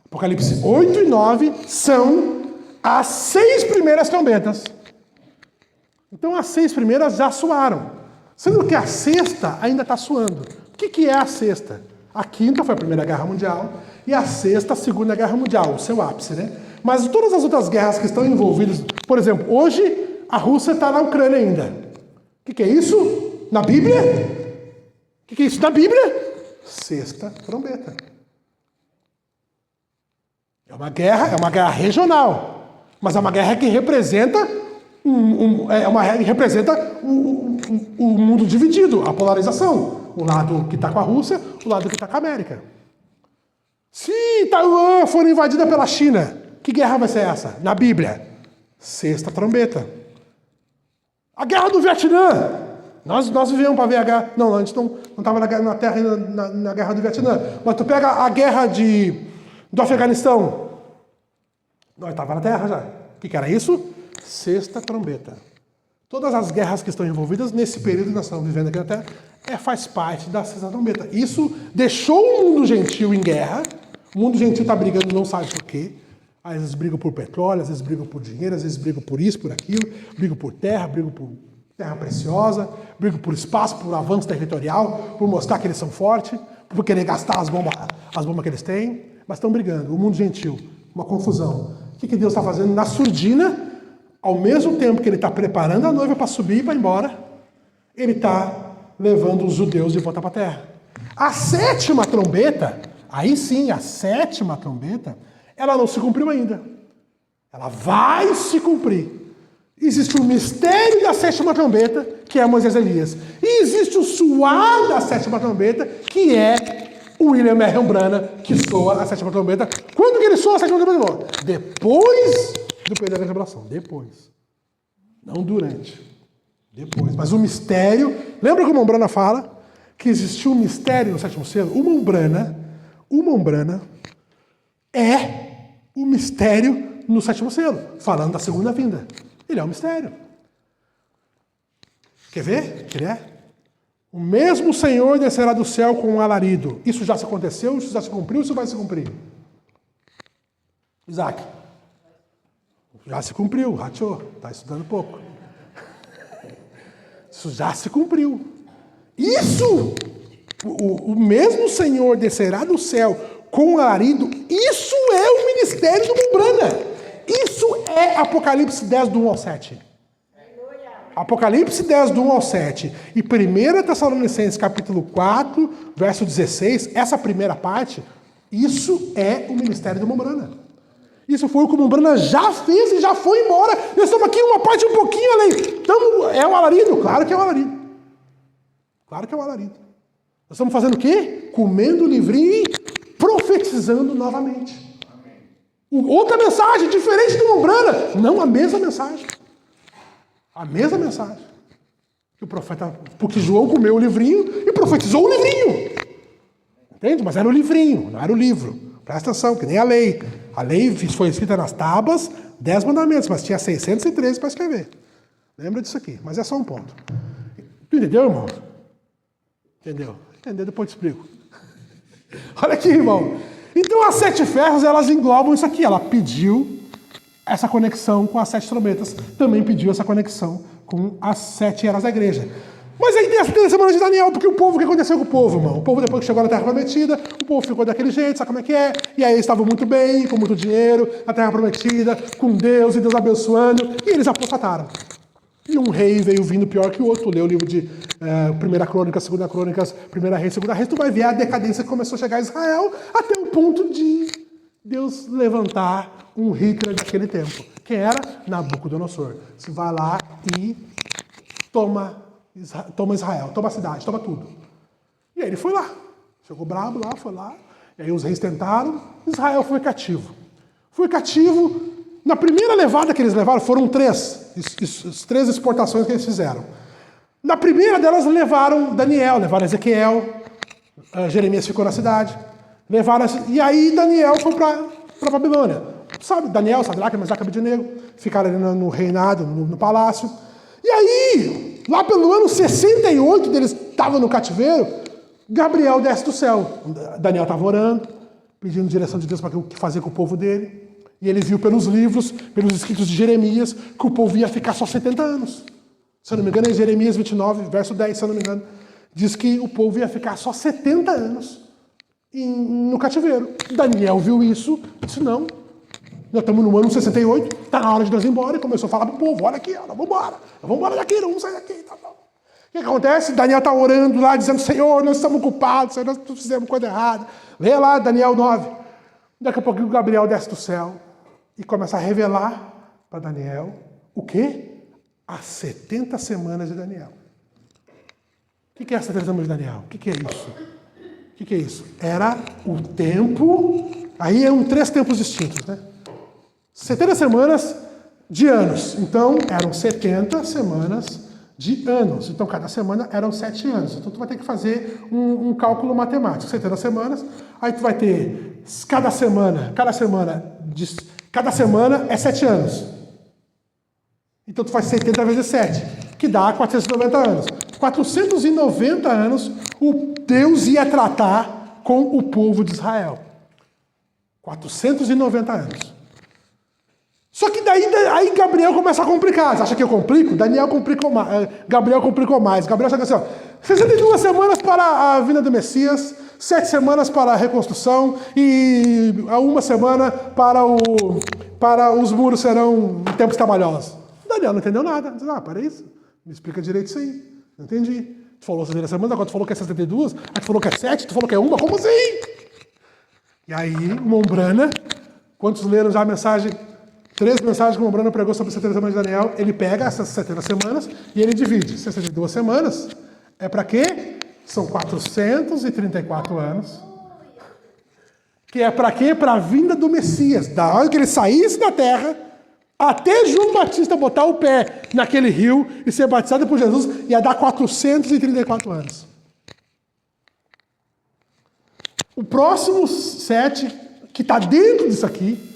Apocalipse 8 e 9 são as 6 primeiras trombetas. Então as 6 primeiras já soaram. Sendo que a 6ª ainda está soando. O que é a 6ª? A 5ª foi a Primeira Guerra Mundial e a 6ª a Segunda Guerra Mundial, o seu ápice, né? Mas todas as outras guerras que estão envolvidas, por exemplo, hoje a Rússia está na Ucrânia ainda. O que é isso? Na Bíblia? O que é isso na Bíblia? 6ª trombeta. É uma guerra regional, mas é uma guerra que representa o mundo dividido, a polarização. O lado que está com a Rússia, o lado que está com a América. Se Taiwan for invadida pela China, que guerra vai ser essa? Na Bíblia, 6ª trombeta. A guerra do Vietnã. Nós vivemos para ver a guerra. Não, a gente não estava na terra ainda na guerra do Vietnã. Mas tu pega a guerra do Afeganistão. Nós estava na terra já. O que era isso? 6ª trombeta. Todas as guerras que estão envolvidas nesse período que nós estamos vivendo aqui na Terra faz parte da 6ª trombeta. Isso deixou o mundo gentil em guerra. O mundo gentil está brigando, não sabe por quê. Às vezes brigam por petróleo, às vezes brigam por dinheiro, às vezes brigam por isso, por aquilo, brigam por terra preciosa, brigam por espaço, por avanço territorial, por mostrar que eles são fortes, por querer gastar as bombas que eles têm, mas estão brigando. O mundo gentil, uma confusão. O que Deus está fazendo? Na surdina, ao mesmo tempo que ele está preparando a noiva para subir e para ir embora, ele está levando os judeus de volta para a terra. A 7ª trombeta, aí sim, a 7ª trombeta, ela não se cumpriu ainda. Ela vai se cumprir. Existe o mistério da 7ª trombeta, que é Moisés e Elias. E existe o soar da 7ª trombeta, que é o William Marion Branham, que soa a 7ª trombeta. Quando que ele soa a 7ª trombeta? Depois do período da revelação. Depois. Não durante. Depois. Mas o mistério... Lembra que o Mombrana fala que existiu um mistério no 7º selo? O Mombrana é o mistério no 7º selo, falando da segunda vinda. Ele é um mistério. Quer ver? Que ele é? O mesmo Senhor descerá do céu com um alarido. Isso já se aconteceu, isso já se cumpriu, isso vai se cumprir. Isaac. Já se cumpriu, rachou, está estudando pouco. Isso já se cumpriu. Isso, o mesmo Senhor descerá do céu com um alarido, isso é o ministério do Mombrana. Isso é Apocalipse 10, do 1 ao 7. Apocalipse 10, do 1 ao 7. E 1 Tessalonicenses, capítulo 4, verso 16, essa primeira parte, isso é o ministério do Mombrana. Isso foi o que o Mombrana já fez e já foi embora. Nós estamos aqui uma parte um pouquinho além. Então, é o alarido? Claro que é o alarido. Claro que é o alarido. Nós estamos fazendo o quê? Comendo o livrinho e profetizando novamente. Outra mensagem, diferente do Mombrana. Não a mesma mensagem. A mesma mensagem. Que o profeta, porque João comeu o livrinho e profetizou o livrinho. Entende? Mas era o livrinho, não era o livro. Presta atenção, que nem a lei. A lei foi escrita nas tábuas, 10 mandamentos, mas tinha 613 para escrever. Lembra disso aqui, mas é só um ponto. Tu entendeu, irmão? Entendeu? Entendeu, depois te explico. Olha aqui, irmão. Então as 7 ferros, elas englobam isso aqui. Ela pediu essa conexão com as 7 trombetas, também pediu essa conexão com as 7 eras da igreja. Mas aí tem a semana de Daniel, porque o que aconteceu com o povo, irmão? O povo, depois que chegou na Terra Prometida, o povo ficou daquele jeito, sabe como é que é? E aí eles estavam muito bem, com muito dinheiro, na Terra Prometida, com Deus, e Deus abençoando, e eles apostataram. E um rei veio vindo pior que o outro. Lê o livro de 1 Crônicas, 2 Crônicas, 1 Reis, 2 Reis, tu vai ver a decadência que começou a chegar a Israel, até o ponto de Deus levantar um Hitler daquele tempo. Quem era? Nabucodonosor. Você vai lá e toma Israel, toma a cidade, toma tudo. E aí ele foi lá. Chegou brabo lá, foi lá. E aí os reis tentaram. Israel foi cativo. Foi cativo. Na primeira levada que eles levaram, foram 3. As 3 exportações que eles fizeram. Na primeira delas levaram Daniel, levaram Ezequiel. Jeremias ficou na cidade. E aí Daniel foi para Babilônia. Sabe, Daniel, Sadraque, Mesaque e Abednego ficaram ali no reinado, no palácio. E aí, lá pelo ano 68, eles estavam no cativeiro, Gabriel desce do céu. Daniel estava orando, pedindo direção de Deus para o que fazer com o povo dele. E ele viu pelos livros, pelos escritos de Jeremias, que o povo ia ficar só 70 anos. Se eu não me engano, é Jeremias 29, verso 10, se eu não me engano, diz que o povo ia ficar só 70 anos no cativeiro. Daniel viu isso, disse não. Nós estamos no ano 68, está na hora de nós ir embora, e começou a falar para o povo, olha aqui, nós vamos embora daqui, não vamos sair daqui. Tá. O que acontece? Daniel está orando lá, dizendo, Senhor, nós estamos culpados, Senhor, nós fizemos coisa errada. Lê lá, Daniel 9. Daqui a pouquinho o Gabriel desce do céu e começa a revelar para Daniel o quê? As 70 semanas de Daniel. O que é as 70 semanas de Daniel? O que é isso? O que é isso? Era o tempo, aí eram 3 tempos distintos, né? 70 semanas de anos. Então, eram 70 semanas de anos. Então, cada semana eram 7 anos. Então, tu vai ter que fazer um cálculo matemático. 70 semanas, aí tu vai ter cada semana é 7 anos. Então, tu faz 70 vezes 7, que dá 490 anos. 490 anos, o Deus ia tratar com o povo de Israel. 490 anos. Só que aí Gabriel começa a complicar. Você acha que eu complico? Gabriel complicou mais. Gabriel chega assim, ó, 62 semanas para a vinda do Messias, 7 semanas para a reconstrução e uma semana para os muros serão em tempos trabalhosos. Daniel não entendeu nada. Diz, para isso. Me explica direito isso aí. Não entendi. Tu falou 62 semanas, agora tu falou que é 62, aí tu falou que é 7, tu falou que é uma, como assim? E aí, o Mombrana, quantos leram já a mensagem? 3 mensagens que o Mombrana pregou sobre 70 semanas de Daniel, ele pega essas 70 semanas e ele divide. 62 semanas é para quê? São 434 anos. Que é para quê? Para a vinda do Messias. Da hora que ele saísse da terra, até João Batista botar o pé naquele rio e ser batizado por Jesus, ia dar 434 anos. O próximo 7, que está dentro disso aqui,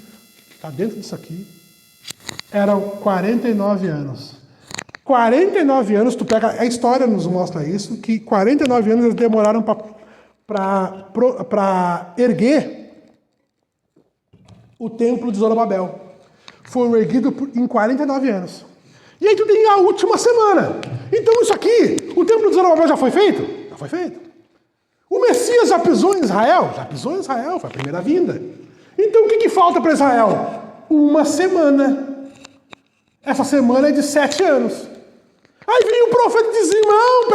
eram 49 anos. 49 anos, tu pega, a história nos mostra isso, que 49 anos eles demoraram para erguer o templo de Zorobabel. Foi erguido em 49 anos. E aí tu tem a última semana. Então isso aqui, o templo de Zorobabel já foi feito? Já foi feito. O Messias já pisou em Israel? Já pisou em Israel, foi a primeira vinda. Então o que falta para Israel? Uma semana. Essa semana é de 7 anos. Aí vem o profeta e diz, irmão,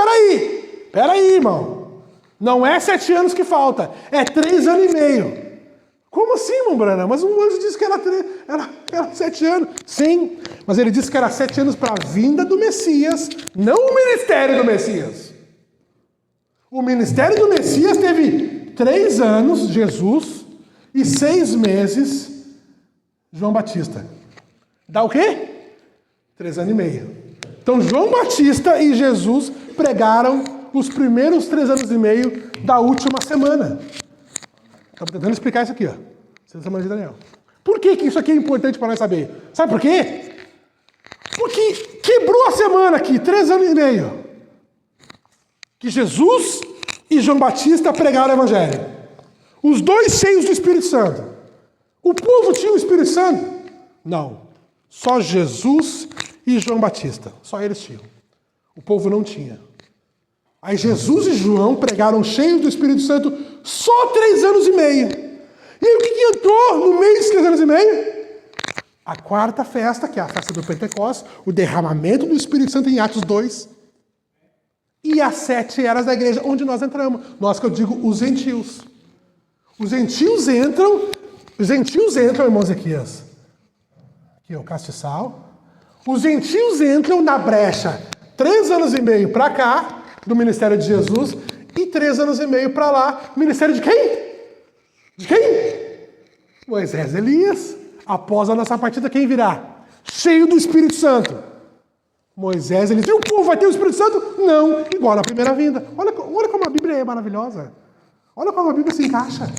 peraí, irmão. Não é 7 anos que falta, é 3 anos e meio. Como assim, irmão Brana? Mas o anjo disse que era 7 anos. Sim, mas ele disse que era 7 anos para a vinda do Messias, não o ministério do Messias. O ministério do Messias teve 3 anos, Jesus, e 6 meses, João Batista. Dá o quê? 3 anos e meio. Então, João Batista e Jesus pregaram os primeiros 3 anos e meio da última semana. Estamos tentando explicar isso aqui, ó. 6 semanas de Daniel. Por que isso aqui é importante para nós saber? Sabe por quê? Porque quebrou a semana aqui, 3 anos e meio. Que Jesus e João Batista pregaram o Evangelho. Os dois cheios do Espírito Santo. O povo tinha o Espírito Santo? Não. Só Jesus e João Batista. Só eles tinham. O povo não tinha. Aí Jesus e João pregaram cheios do Espírito Santo só 3 anos e meio. E aí o que entrou no meio desses 3 anos e meio? A quarta festa, que é a festa do Pentecostes, o derramamento do Espírito Santo em Atos 2. E as 7 eras da igreja, onde nós entramos. Nós que eu digo, os gentios. Os gentios entram, irmão Ezequias. Aqui é o castiçal. Os gentios entram na brecha 3 anos e meio para cá, do ministério de Jesus, e 3 anos e meio para lá, ministério de quem? De quem? Moisés e Elias. Após a nossa partida, quem virá? Cheio do Espírito Santo. Moisés e Elias. E o povo vai ter o Espírito Santo? Não, igual na primeira vinda. Olha como a Bíblia é maravilhosa. Olha como a Bíblia se encaixa.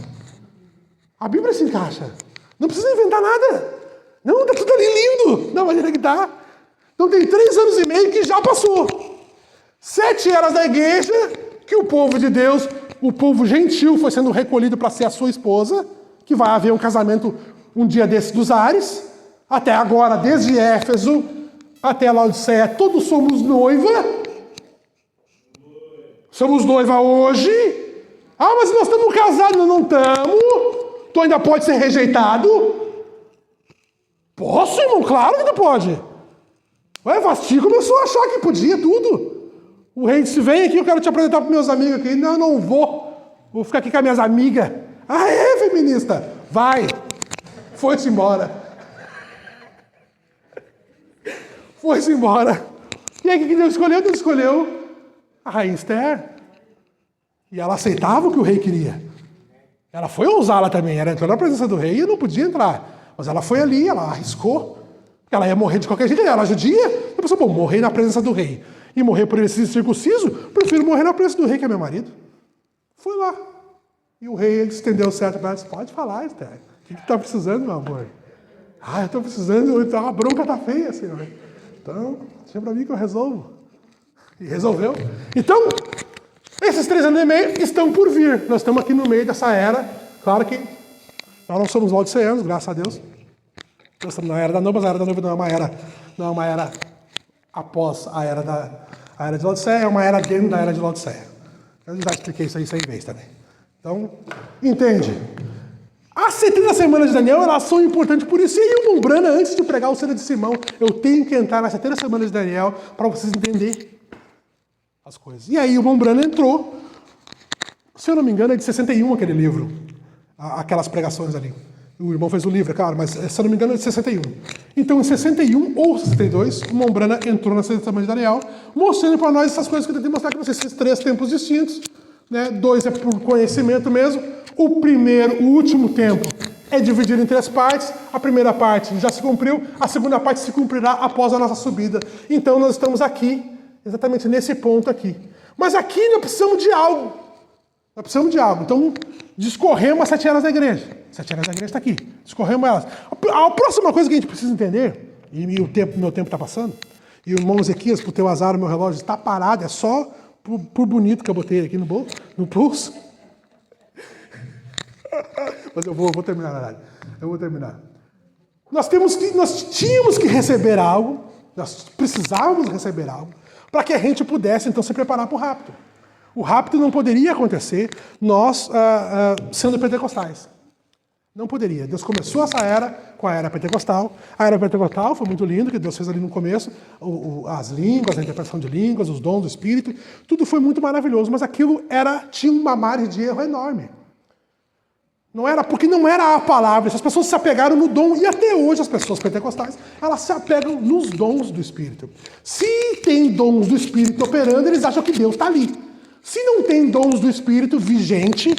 A Bíblia se encaixa. Não precisa inventar nada. Não, está tudo ali lindo, da maneira que está. Então tem 3 anos e meio que já passou. 7 eras da igreja, que o povo de Deus, o povo gentil foi sendo recolhido para ser a sua esposa, que vai haver um casamento um dia desses dos ares. Até agora, desde Éfeso até Laodiceia, todos somos noiva. Somos noiva hoje. Ah, mas nós estamos casados. Não estamos. Tu ainda pode ser rejeitado. Posso, irmão? Claro que tu pode. Ué, Vasti começou a achar que podia tudo. O rei disse, vem aqui, eu quero te apresentar para meus amigos aqui. Não vou. Vou ficar aqui com as minhas amigas. Ah, é, feminista? Vai. Foi-se embora. Foi-se embora. E aí, o que Deus escolheu? Deus escolheu a rainha Esther. E ela aceitava o que o rei queria. Ela foi ousada também. Ela entrou na presença do rei e não podia entrar. Mas ela foi ali, ela arriscou. Ela ia morrer de qualquer jeito. Ela era judia. Eu pensei, bom, morrer na presença do rei e morrer por ele ser circunciso, prefiro morrer na presença do rei, que é meu marido. Foi lá. E o rei estendeu o cetro para ela e disse, pode falar, Esther. O que tu está precisando, meu amor? Ah, eu estou precisando, a bronca está feia, senhor. Então, deixa para mim que eu resolvo. E resolveu. Então, esses 3 anos e meio estão por vir. Nós estamos aqui no meio dessa era. Claro que nós não somos laodiceanos, graças a Deus. Nós estamos na era da noiva, mas a era da noiva não é uma era após a era de Laodiceia, é uma era dentro da era de Laodiceia. Eu já expliquei isso aí 100 vezes também. Então, entende? As 70 semanas de Daniel, elas são importantes por isso. E aí o Mombrana, antes de pregar o Cena de Simão, eu tenho que entrar nas 70 semanas de Daniel para vocês entenderem as coisas. E aí o Mombrana entrou, se eu não me engano é de 61 aquele livro, aquelas pregações ali. O irmão fez o livro, é claro, mas se eu não me engano é de 61. Então em 61 ou 62, o Mombrana entrou nas 70 semanas de Daniel, mostrando para nós essas coisas que eu tentei mostrar para vocês, esses 3 tempos distintos, né? 2 é por conhecimento mesmo. O último tempo é dividido em 3 partes. A primeira parte já se cumpriu, a segunda parte se cumprirá após a nossa subida. Então nós estamos aqui, exatamente nesse ponto aqui. Mas aqui nós precisamos de algo. Nós precisamos de algo. Então, discorremos as 7 eras da igreja. 7 eras da igreja está aqui. Discorremos elas. A próxima coisa que a gente precisa entender, e meu tempo está passando, e o irmão Ezequias, por teu azar, o meu relógio está parado, é só por bonito que eu botei aqui no pulso. Mas eu vou terminar, na verdade. Eu vou terminar. Nós tínhamos que receber algo, nós precisávamos receber algo, para que a gente pudesse, então, se preparar para o rapto. O rapto não poderia acontecer nós sendo pentecostais. Não poderia. Deus começou essa era com a era pentecostal. A era pentecostal foi muito lindo, que Deus fez ali no começo. As línguas, a interpretação de línguas, os dons do Espírito, tudo foi muito maravilhoso, mas aquilo tinha uma margem de erro enorme. Porque não era a palavra. As pessoas se apegaram no dom, e até hoje as pessoas pentecostais, elas se apegam nos dons do Espírito. Se tem dons do Espírito operando, eles acham que Deus está ali. Se não tem dons do Espírito vigente,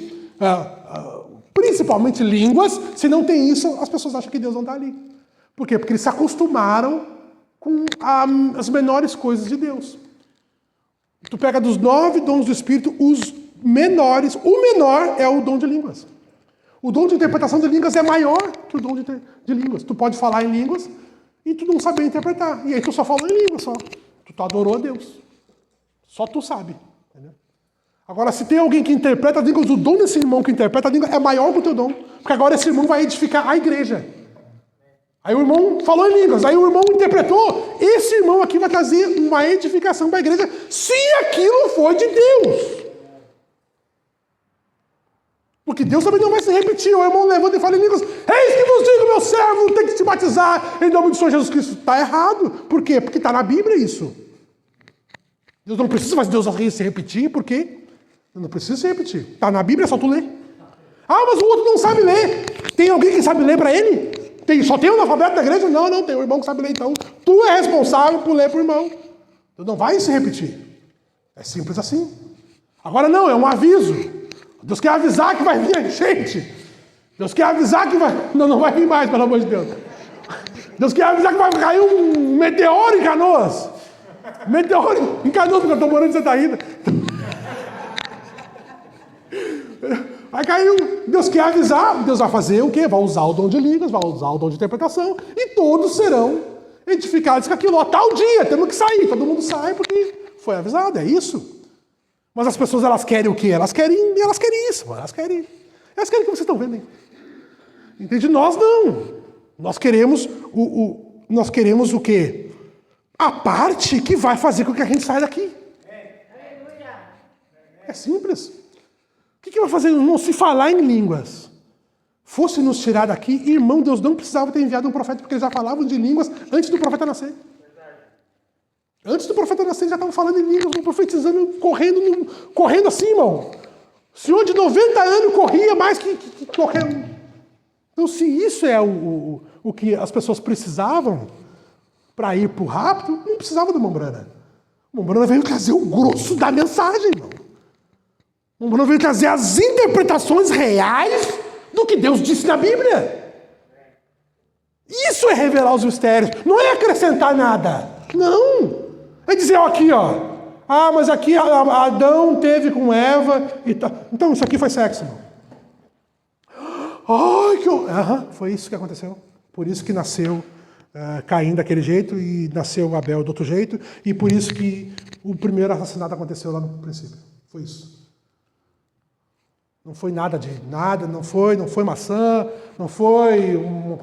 principalmente línguas, se não tem isso, as pessoas acham que Deus não está ali. Por quê? Porque eles se acostumaram com as menores coisas de Deus. Tu pega dos 9 dons do Espírito, os menores, o menor é o dom de línguas. O dom de interpretação de línguas é maior que o dom de línguas. Tu pode falar em línguas e tu não saber interpretar. E aí tu só falou em línguas, só. Tu adorou a Deus. Só tu sabe. Entendeu? Agora, se tem alguém que interpreta a língua, o dom desse irmão que interpreta a língua é maior que o teu dom. Porque agora esse irmão vai edificar a igreja. Aí o irmão falou em línguas, aí o irmão interpretou. Esse irmão aqui vai trazer uma edificação para a igreja, se aquilo for de Deus. Porque Deus também não vai se repetir. O irmão levanta e fala em línguas: eis que vos digo, meu servo, tem que se batizar em nome do Senhor Jesus Cristo. Está errado. Por quê? Porque está na Bíblia isso. Deus não precisa fazer Deus se repetir, por quê? Não precisa se repetir. Está na Bíblia, é só tu ler. Ah, mas o outro não sabe ler. Tem alguém que sabe ler para ele? Só tem um analfabeto da igreja? Não, tem um irmão que sabe ler. Então, tu é responsável por ler para o irmão. Então não vai se repetir. É simples assim. Agora não, é um aviso. Deus quer avisar que vai vir a gente. Deus quer avisar que vai... Não vai vir mais, pelo amor de Deus. Deus quer avisar que vai cair um meteoro em Canoas. Meteoro em Canoas, porque eu estou morando em Santa Rita. Vai cair Deus quer avisar. Deus vai fazer o quê? Vai usar o dom de línguas, vai usar o dom de interpretação. E todos serão edificados com aquilo. Tal dia, temos que sair. Todo mundo sai porque foi avisado, é isso. Mas as pessoas, elas querem o quê? Elas querem isso. Elas querem o que vocês estão vendo aí. Entende? Nós não. Nós queremos o quê? A parte que vai fazer com que a gente saia daqui. É simples. O que vai fazer? Não se falar em línguas fosse nos tirar daqui, irmão, Deus não precisava ter enviado um profeta, porque eles já falavam de línguas antes do profeta nascer. Antes do profeta nascer, já estavam falando em línguas, profetizando, correndo assim, irmão. O senhor de 90 anos corria mais que correndo. Então, se isso é o que as pessoas precisavam para ir para o rapto, não precisava do Mombrana. O Mombrana veio trazer o grosso da mensagem, irmão. O Mombrana veio trazer as interpretações reais do que Deus disse na Bíblia. Isso é revelar os mistérios, não é acrescentar nada. Não. É dizer, mas aqui Adão teve com Eva e tal. Então, isso aqui foi sexo, irmão. Foi isso que aconteceu. Por isso que nasceu Caim daquele jeito e nasceu Abel do outro jeito. E por isso que o primeiro assassinato aconteceu lá no princípio. Foi isso. Não foi nada, não foi maçã, não foi, um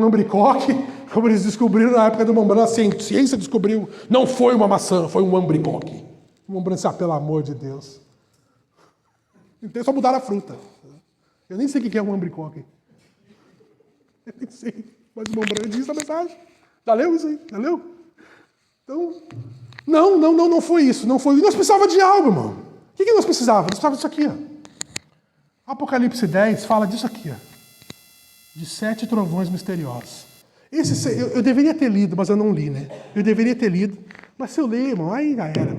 ambricoque, como eles descobriram na época do Mombrana, a ciência descobriu, não foi uma maçã, foi um ambricoque. O Mombrana disse, pelo amor de Deus. Então só mudaram a fruta. Eu nem sei o que é um ambricoque. Eu nem sei, mas o Mombrana disse a mensagem. Já leu isso aí? Já leu? Então, não foi isso, não foi. Nós precisávamos de algo, irmão. O que nós precisávamos? Nós precisávamos disso aqui, ó. Apocalipse 10 fala disso aqui, ó. De 7 trovões misteriosos. Eu deveria ter lido, mas eu não li, né? Eu deveria ter lido, mas se eu ler, irmão, aí já era.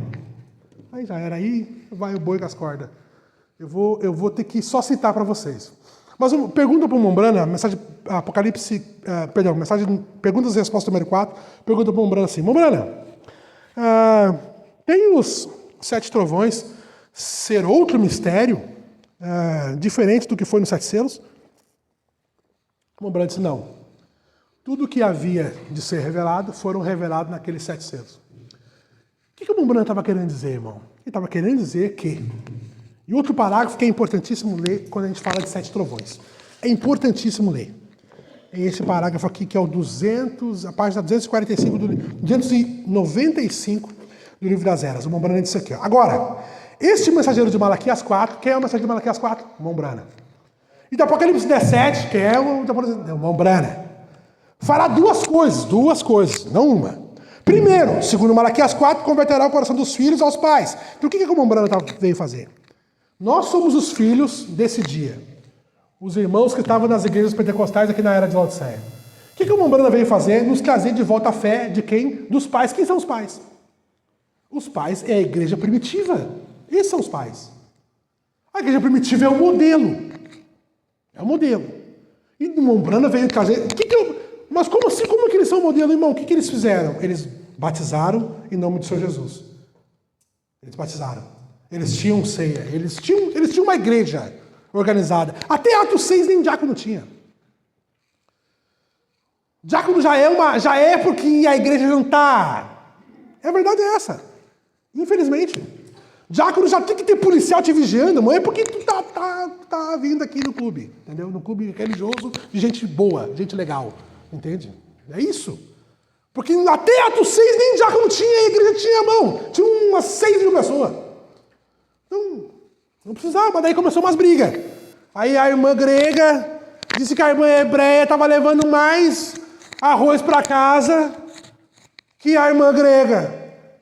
Aí vai o boi com as cordas. Eu vou ter que só citar para vocês. Mas pergunta para o Mombrana, mensagem Apocalipse, perguntas e respostas número 4, pergunta para o Mombrana assim, Mombrana, tem os 7 trovões ser outro mistério, diferente do que foi nos 7 selos? O Mombrana disse, não. Tudo que havia de ser revelado foram revelados naqueles 7 selos. O que o Mombrana estava querendo dizer, irmão? Ele estava querendo dizer que... E outro parágrafo que é importantíssimo ler quando a gente fala de 7 trovões. É importantíssimo ler. É esse parágrafo aqui que é a página 245, 295 do livro das Eras. O Mombrana disse aqui, ó. Agora, este mensageiro de Malaquias 4, quem é o mensageiro de Malaquias 4? Mombrana. E do Apocalipse 17, que é o Mombrana. Fará duas coisas, não uma. Primeiro, segundo Malaquias 4, converterá o coração dos filhos aos pais. Então o que o Mombrana veio fazer? Nós somos os filhos desse dia. Os irmãos que estavam nas igrejas pentecostais aqui na era de Laodiceia. O que o Mombrana veio fazer? Nos trazer de volta a fé de quem? Dos pais. Quem são os pais? Os pais é a igreja primitiva. Esses são os pais. A igreja primitiva é o modelo. É o modelo. E o Mombrana veio trazer... Mas como assim? Como é que eles são o modelo, irmão? O que eles fizeram? Eles batizaram em nome do Senhor Jesus. Eles batizaram. Eles tinham ceia. Eles tinham uma igreja organizada. Até Atos 6 nem diácono tinha. Diácono já é porque a igreja não está. A verdade é essa. Infelizmente. Diácono já tem que ter policial te vigiando, não é porque tu tá vindo aqui no clube, entendeu? No clube religioso de gente boa, gente legal, entende? É isso. Porque até Atos 6 nem diácono tinha, a igreja tinha a mão. Tinha umas 6 mil pessoas. Então, não precisava, mas daí começou umas brigas. Aí a irmã grega disse que a irmã hebreia estava levando mais arroz para casa que a irmã grega.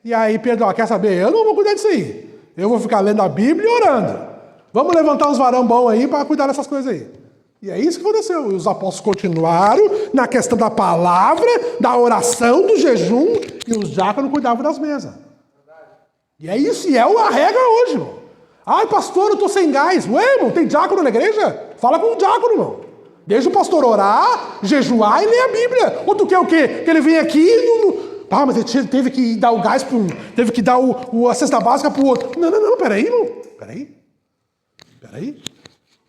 E aí Pedro, quer saber? Eu não vou cuidar disso aí. Eu vou ficar lendo a Bíblia e orando. Vamos levantar uns varão bons aí para cuidar dessas coisas aí. E é isso que aconteceu. E os apóstolos continuaram na questão da palavra, da oração, do jejum, e os diáconos cuidavam das mesas. E é isso, e é a regra hoje, irmão. Ai, pastor, eu estou sem gás. Ué, irmão, tem diácono na igreja? Fala com o diácono, irmão. Deixa o pastor orar, jejuar e ler a Bíblia. Ou tu quer o quê? Que ele venha aqui e... mas ele teve que dar o gás para um... Teve que dar a cesta básica para o outro. Não, peraí, irmão. Peraí.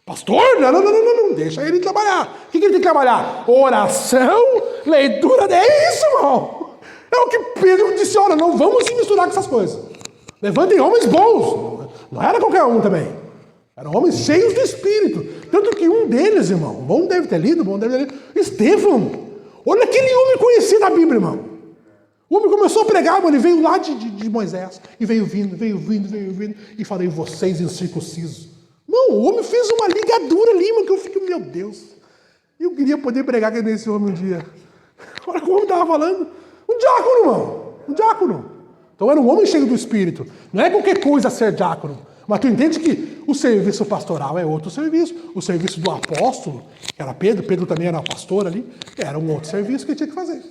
Pastor? Não. Deixa ele trabalhar. O que ele tem que trabalhar? Oração, leitura... É isso, irmão. É o que Pedro disse, olha, não vamos se misturar com essas coisas. Levantem homens bons. Não era qualquer um também. Eram homens cheios do Espírito. Tanto que um deles, irmão, bom deve ter lido, Estevão. Olha aquele homem conhecido da Bíblia, irmão. O homem começou a pregar, mano, ele veio lá de Moisés. E veio vindo. E falei, vocês incircuncisos. Não, o homem fez uma ligadura ali, mano, que eu fiquei, meu Deus. Eu queria poder pregar que nesse homem um dia. Olha como o homem estava falando. Um diácono, irmão. Um diácono. Então era um homem cheio do Espírito. Não é qualquer coisa ser diácono. Mas tu entende que o serviço pastoral é outro serviço. O serviço do apóstolo, que era Pedro também era pastor ali, era um outro serviço que ele tinha que fazer.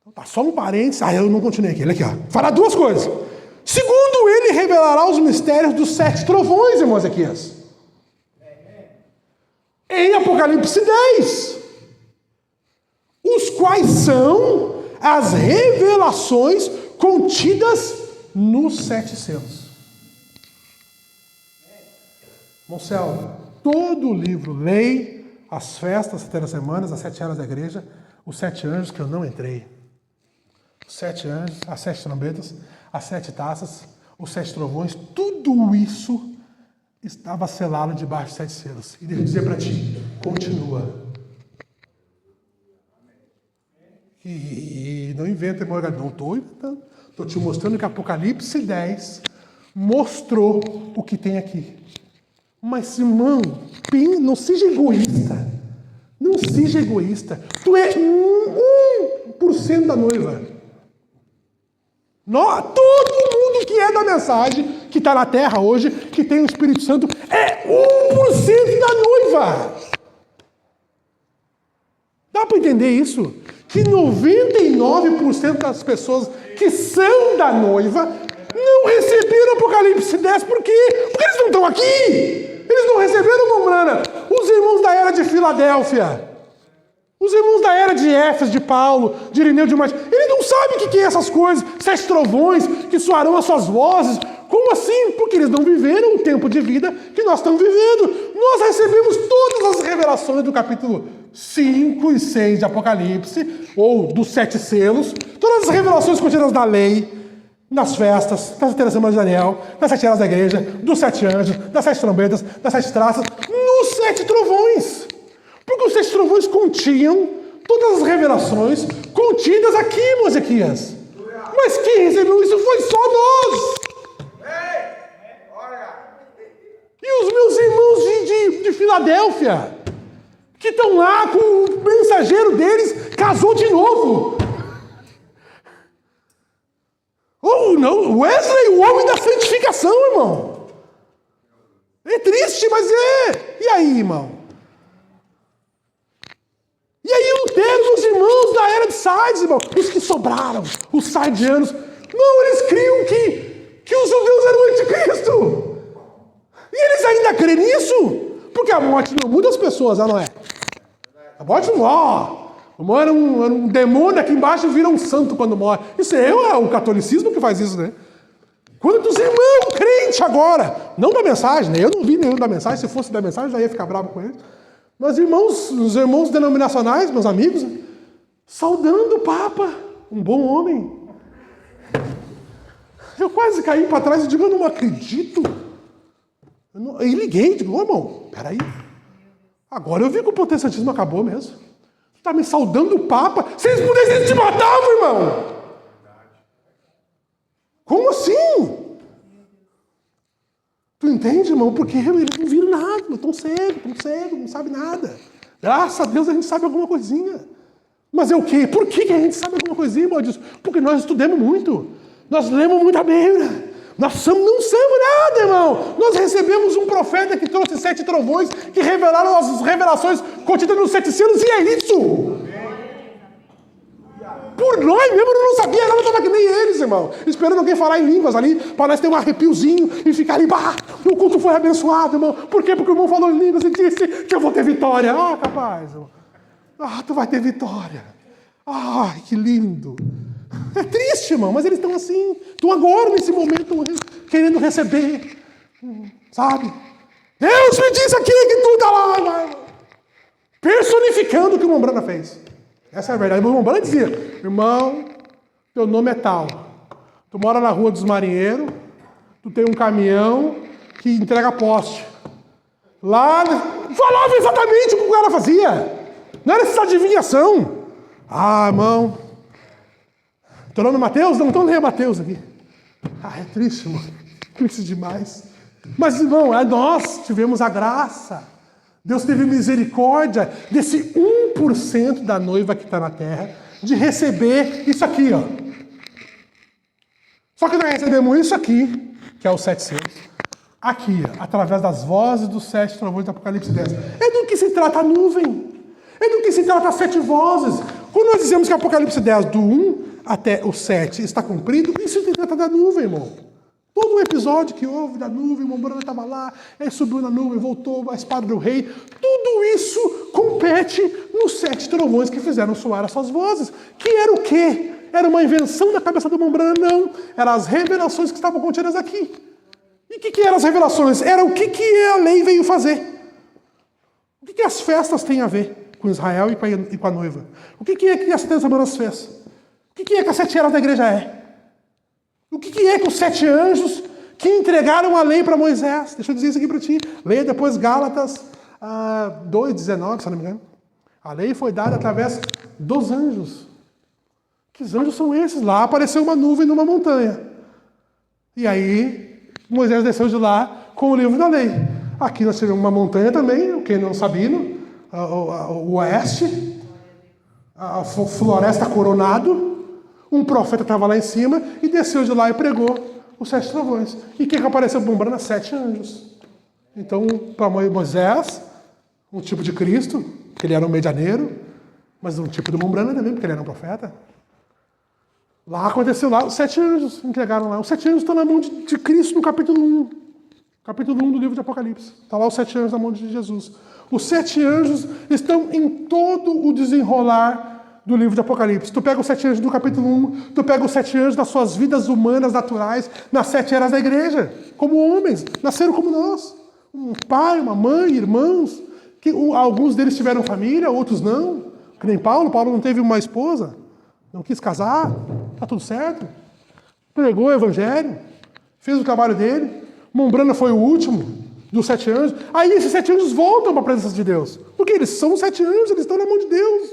Então, tá, só um parênteses. Eu não continuei aqui. Olha aqui, ó. Fará duas coisas. Segundo, ele revelará os mistérios dos 7 trovões, irmão Ezequias. Em Apocalipse 10. Os quais são as revelações contidas nos 7 selos. Monselmo, todo o livro, lei, as festas, as 70 semanas, as 7 eras da igreja, os 7 anjos que eu não entrei. Os 7 anjos, as 7 trombetas, as 7 taças, os 7 trovões, tudo isso estava selado debaixo de 7 selos. E deixa eu dizer para ti, continua. E não inventa, irmão, não estou inventando. Estou te mostrando que Apocalipse 10 mostrou o que tem aqui. Mas, irmão, não seja egoísta. Não seja egoísta. Tu é 1% da noiva. Todo mundo que é da mensagem, que está na terra hoje, que tem o Espírito Santo, é 1% da noiva. Dá para entender isso? Que 99% das pessoas que são da noiva não receberam Apocalipse 10. Por quê? Porque eles não estão aqui. Eles não receberam, Mombrana. Os irmãos da era de Filadélfia, os irmãos da era de Éfeso, de Paulo, de Irineu, de Mate, eles não sabem o que é essas coisas, 7 trovões que soarão as suas vozes. Como assim? Porque eles não viveram o tempo de vida que nós estamos vivendo. Nós recebemos todas as revelações do capítulo 5 e 6 de Apocalipse, ou dos 7 selos, todas as revelações contidas na lei, nas festas, das 7 semanas de Daniel, das 7 eras da igreja, dos 7 anjos, das 7 trombetas, das 7 traças, nos 7 trovões. Porque os 7 trovões continham todas as revelações contidas aqui, Mosequias. Mas quem recebeu isso foi só nós. E os meus irmãos de Filadélfia, que estão lá com o mensageiro deles, casou de novo. Oh, não, Wesley, o homem da santificação, irmão. É triste, mas é. E aí, irmão? E aí, Lutero, os irmãos da era de Sardes, irmão, os que sobraram, os sardianos, não, eles criam que os judeus eram o anticristo. E eles ainda creem nisso? Porque a morte não muda as pessoas, não é? A morte não, era um demônio aqui embaixo e vira um santo quando morre. Isso é o catolicismo que faz isso, né? Quando os irmãos crentes agora, não da mensagem, né? Eu não vi nenhum da mensagem, se fosse da mensagem já ia ficar bravo com eles. Mas os irmãos denominacionais, meus amigos, saudando o Papa, um bom homem. Eu quase caí para trás e digo, eu não acredito. E liguei, digo, ô irmão, peraí. Agora eu vi que o protestantismo acabou mesmo. Tu está me saudando o Papa? Se eles pudessem, eles te matavam, irmão. Como assim? Tu entende, irmão? Porque eles não viram nada, estão cegos, não sabem nada. Graças a Deus a gente sabe alguma coisinha. Mas é o quê? Por que a gente sabe alguma coisinha, irmão? Porque nós estudamos muito. Nós lemos muita Bíblia. Nós não somos nada, irmão. Nós recebemos um profeta que trouxe 7 trovões que revelaram as revelações contidas nos 7 selos, e é isso. Por nós mesmo eu não sabia nada, estava que nem eles, irmão. Esperando alguém falar em línguas ali, para nós ter um arrepiozinho e ficar ali, o culto foi abençoado, irmão. Por quê? Porque o irmão falou em línguas e disse que eu vou ter vitória. Ah, capaz, irmão. Tu vai ter vitória. Ai, que lindo. É triste, irmão, mas eles estão assim. Estão agora, nesse momento, querendo receber. Sabe? Deus me disse aqui que tu está lá. Personificando o que o Mombrana fez. Essa é a verdade. O Mombrana dizia, irmão, teu nome é tal. Tu mora na Rua dos Marinheiros, tu tem um caminhão que entrega poste. Lá, falava exatamente o que o cara fazia. Não era essa adivinhação. Ah, irmão, teu nome é Mateus? Não, então leia Mateus aqui. É triste, irmão. Triste demais. Mas, irmão, nós tivemos a graça. Deus teve misericórdia desse 1% da noiva que está na terra de receber isso aqui, ó. Só que nós recebemos isso aqui, que é os 7 selos, aqui, ó, através das vozes dos 7 trovões do Apocalipse 10. É do que se trata a nuvem. É do que se trata as 7 vozes. Quando nós dizemos que Apocalipse 10, do 1 até o 7, está cumprido, isso se trata da nuvem, irmão. Todo o episódio que houve da nuvem, o Mombrana estava lá, ele subiu na nuvem, voltou, a espada do rei, tudo isso compete nos 7 trovões que fizeram soar as suas vozes. Que era o quê? Era uma invenção da cabeça do Mombrana? Não. Eram as revelações que estavam contidas aqui. E o que eram as revelações? Era o que a lei veio fazer. O que as festas têm a ver com Israel e com a noiva? O que é que as 70 semanas fez? O que é que as 7 eras da igreja é? O que é que os 7 anjos que entregaram a lei para Moisés. Deixa eu dizer isso aqui para ti. Leia depois Gálatas 2:19, se não me engano. A lei foi dada através dos anjos. Que anjos são esses? Lá apareceu uma nuvem numa montanha. E aí, Moisés desceu de lá com o livro da lei. Aqui nós tivemos uma montanha também, quem não sabia, o oeste, a floresta Coronado. Um profeta estava lá em cima e desceu de lá e pregou os 7 trovões. E quem que apareceu bombrando? 7 anjos. Então, para Moisés, um tipo de Cristo, porque ele era um medianeiro, mas um tipo de Mombrana também, porque ele era um profeta. Lá aconteceu lá, os 7 anjos entregaram lá. Os 7 anjos estão na mão de Cristo no capítulo 1. Capítulo 1 do livro de Apocalipse. Está lá os 7 anjos na mão de Jesus. Os 7 anjos estão em todo o desenrolar do livro de Apocalipse. Tu pega os 7 anjos do capítulo 1, tu pega os 7 anjos das suas vidas humanas, naturais, nas 7 eras da igreja, como homens, nasceram como nós. Um pai, uma mãe, irmãos, que alguns deles tiveram família, outros não. Que nem Paulo não teve uma esposa, não quis casar, tá tudo certo. Pregou o evangelho, fez o trabalho dele. Mombrana foi o último dos 7 anjos. Aí esses 7 anjos voltam para a presença de Deus. Porque eles são os 7 anjos, eles estão na mão de Deus.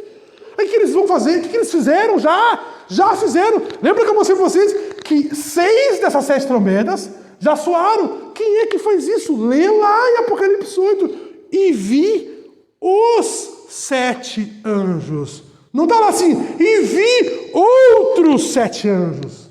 Aí o que eles vão fazer? O que eles fizeram? Já fizeram. Lembra que eu mostrei para vocês que 6 dessas 7 trombetas já soaram? Quem é que faz isso? Lê lá em Apocalipse 8. E vi os 7 anjos. Não está lá assim. E vi outros 7 anjos.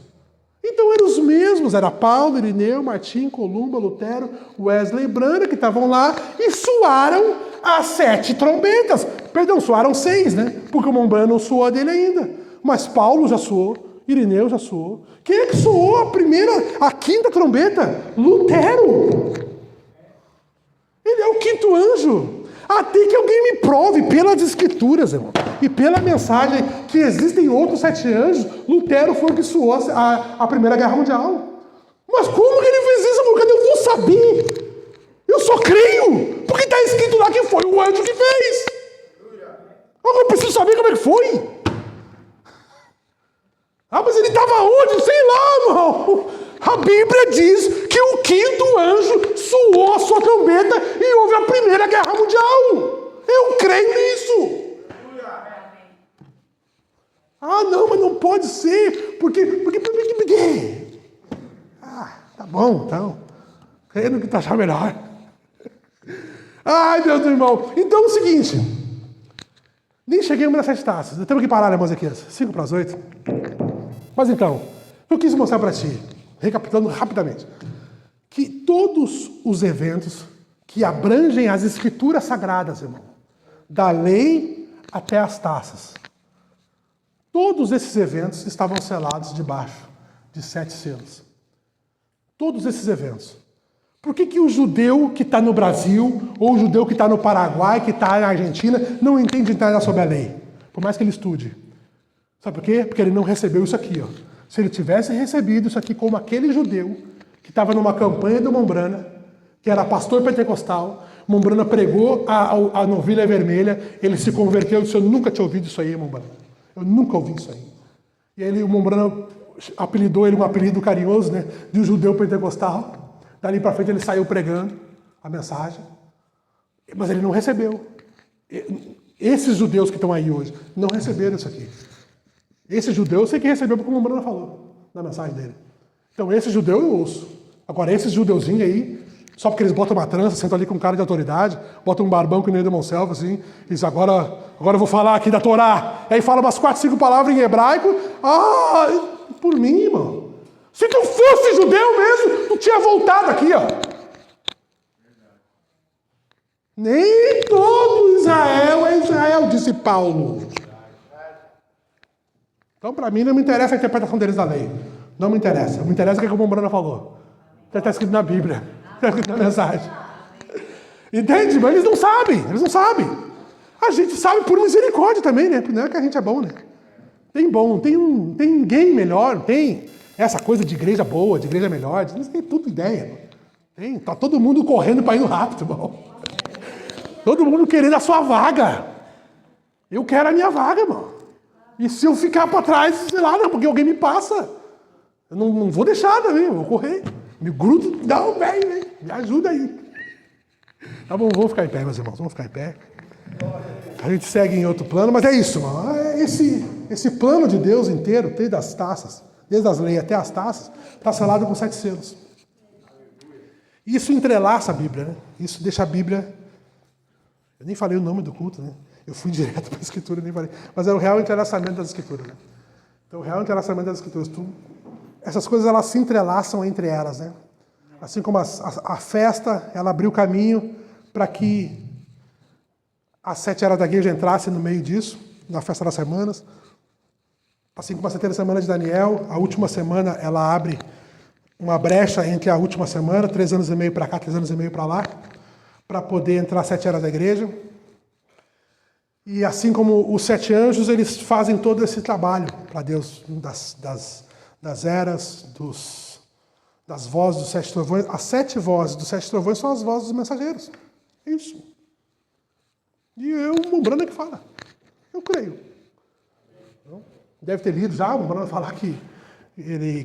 Então eram os mesmos. Era Paulo, Irineu, Martim, Columba, Lutero, Wesley e Branham que estavam lá e soaram as 7 trombetas. Perdão, soaram 6, né? Porque o Mombrana não soou dele ainda. Mas Paulo já soou, Irineu já soou. Quem é que soou a 5ª trombeta? Lutero. Ele é o 5º anjo. Até que alguém me prove pelas escrituras, irmão, e pela mensagem que existem outros 7 anjos. Lutero foi o que soou a Primeira Guerra Mundial. Mas como que ele fez isso, irmão? Cadê? Eu vou saber. Eu só creio. Porque está escrito lá que foi o anjo que fez. Eu preciso saber como é que foi. Mas ele estava onde? Sei lá, irmão. A Bíblia diz que o 5º anjo soou a sua trombeta e houve a Primeira Guerra Mundial. Eu creio nisso. Não, mas não pode ser. Porque. Tá bom, então. Crendo que tá já melhor. Ai, Deus do irmão. Então é o seguinte. Nem cheguemos nas 7 taças. Temos que parar, né, Mosequias? 5 para as 8. Mas então, eu quis mostrar para ti, recapitulando rapidamente, que todos os eventos que abrangem as escrituras sagradas, irmão, da lei até as taças, todos esses eventos estavam selados debaixo de 7 selos. Todos esses eventos. Por que o judeu que está no Brasil, ou o judeu que está no Paraguai, que está na Argentina, não entende nada sobre a lei? Por mais que ele estude. Sabe por quê? Porque ele não recebeu isso aqui. Se ele tivesse recebido isso aqui como aquele judeu que estava numa campanha do Mombrana, que era pastor pentecostal, Mombrana pregou a novilha vermelha, ele se converteu e disse: eu nunca tinha ouvido isso aí, Mombrana. Eu nunca ouvi isso aí. E aí o Mombrana apelidou ele um apelido carinhoso, né, de um judeu pentecostal. Dali para frente ele saiu pregando a mensagem, mas ele não recebeu. Esses judeus que estão aí hoje não receberam isso aqui. Esse judeu eu sei que recebeu porque o Mombrana falou na mensagem dele. Então esse judeu eu ouço. Agora esses judeuzinhos aí, só porque eles botam uma trança, sentam ali com um cara de autoridade, botam um barbão que nem do Monselvo, assim, e diz: agora eu vou falar aqui da Torá. E aí fala umas 4, 5 palavras em hebraico. Por mim, irmão. Se tu fosse judeu mesmo, tu tinha voltado aqui, ó. Nem todo Israel é Israel, disse Paulo. Então, para mim, não me interessa a interpretação deles da lei. Não me interessa. Me interessa o que o Mombrana falou. Está escrito na Bíblia. Está escrito na mensagem. Entende? Mas eles não sabem. A gente sabe por misericórdia também, né? Não é que a gente é bom, né? Tem bom, tem ninguém melhor, tem essa coisa de igreja boa, de igreja melhor, tem tudo ideia. Tá todo mundo correndo para ir no rápido, irmão. Todo mundo querendo a sua vaga. Eu quero a minha vaga, irmão. E se eu ficar para trás, sei lá, porque alguém me passa. Eu não vou deixar também, eu vou correr. Me grudo, não, velho, me ajuda aí. Tá bom, vamos ficar em pé, meus irmãos, vamos ficar em pé. A gente segue em outro plano, mas é isso, mano. Esse plano de Deus inteiro, desde as taças, desde as leis até as taças, está selado com 7 selos. Isso entrelaça a Bíblia, né? Isso deixa a Bíblia... Eu nem falei o nome do culto, né? Eu fui direto para a Escritura, nem falei. Mas é o real entrelaçamento das Escrituras. Né? Então, o real entrelaçamento das Escrituras. Essas coisas, elas se entrelaçam entre elas, né? Assim como a festa, ela abriu caminho para que as 7 eras da igreja entrassem no meio disso, na festa das semanas. Assim como a 7ª semana de Daniel, a última semana, ela abre uma brecha entre a última semana, 3 anos e meio para cá, 3 anos e meio para lá, para poder entrar as 7 eras da igreja. E assim como os 7 anjos, eles fazem todo esse trabalho para Deus, das eras, das vozes dos 7 trovões. As 7 vozes dos 7 trovões são as vozes dos mensageiros. É isso. E o Mombrana que fala. Eu creio. Deve ter lido já o Mombrana falar que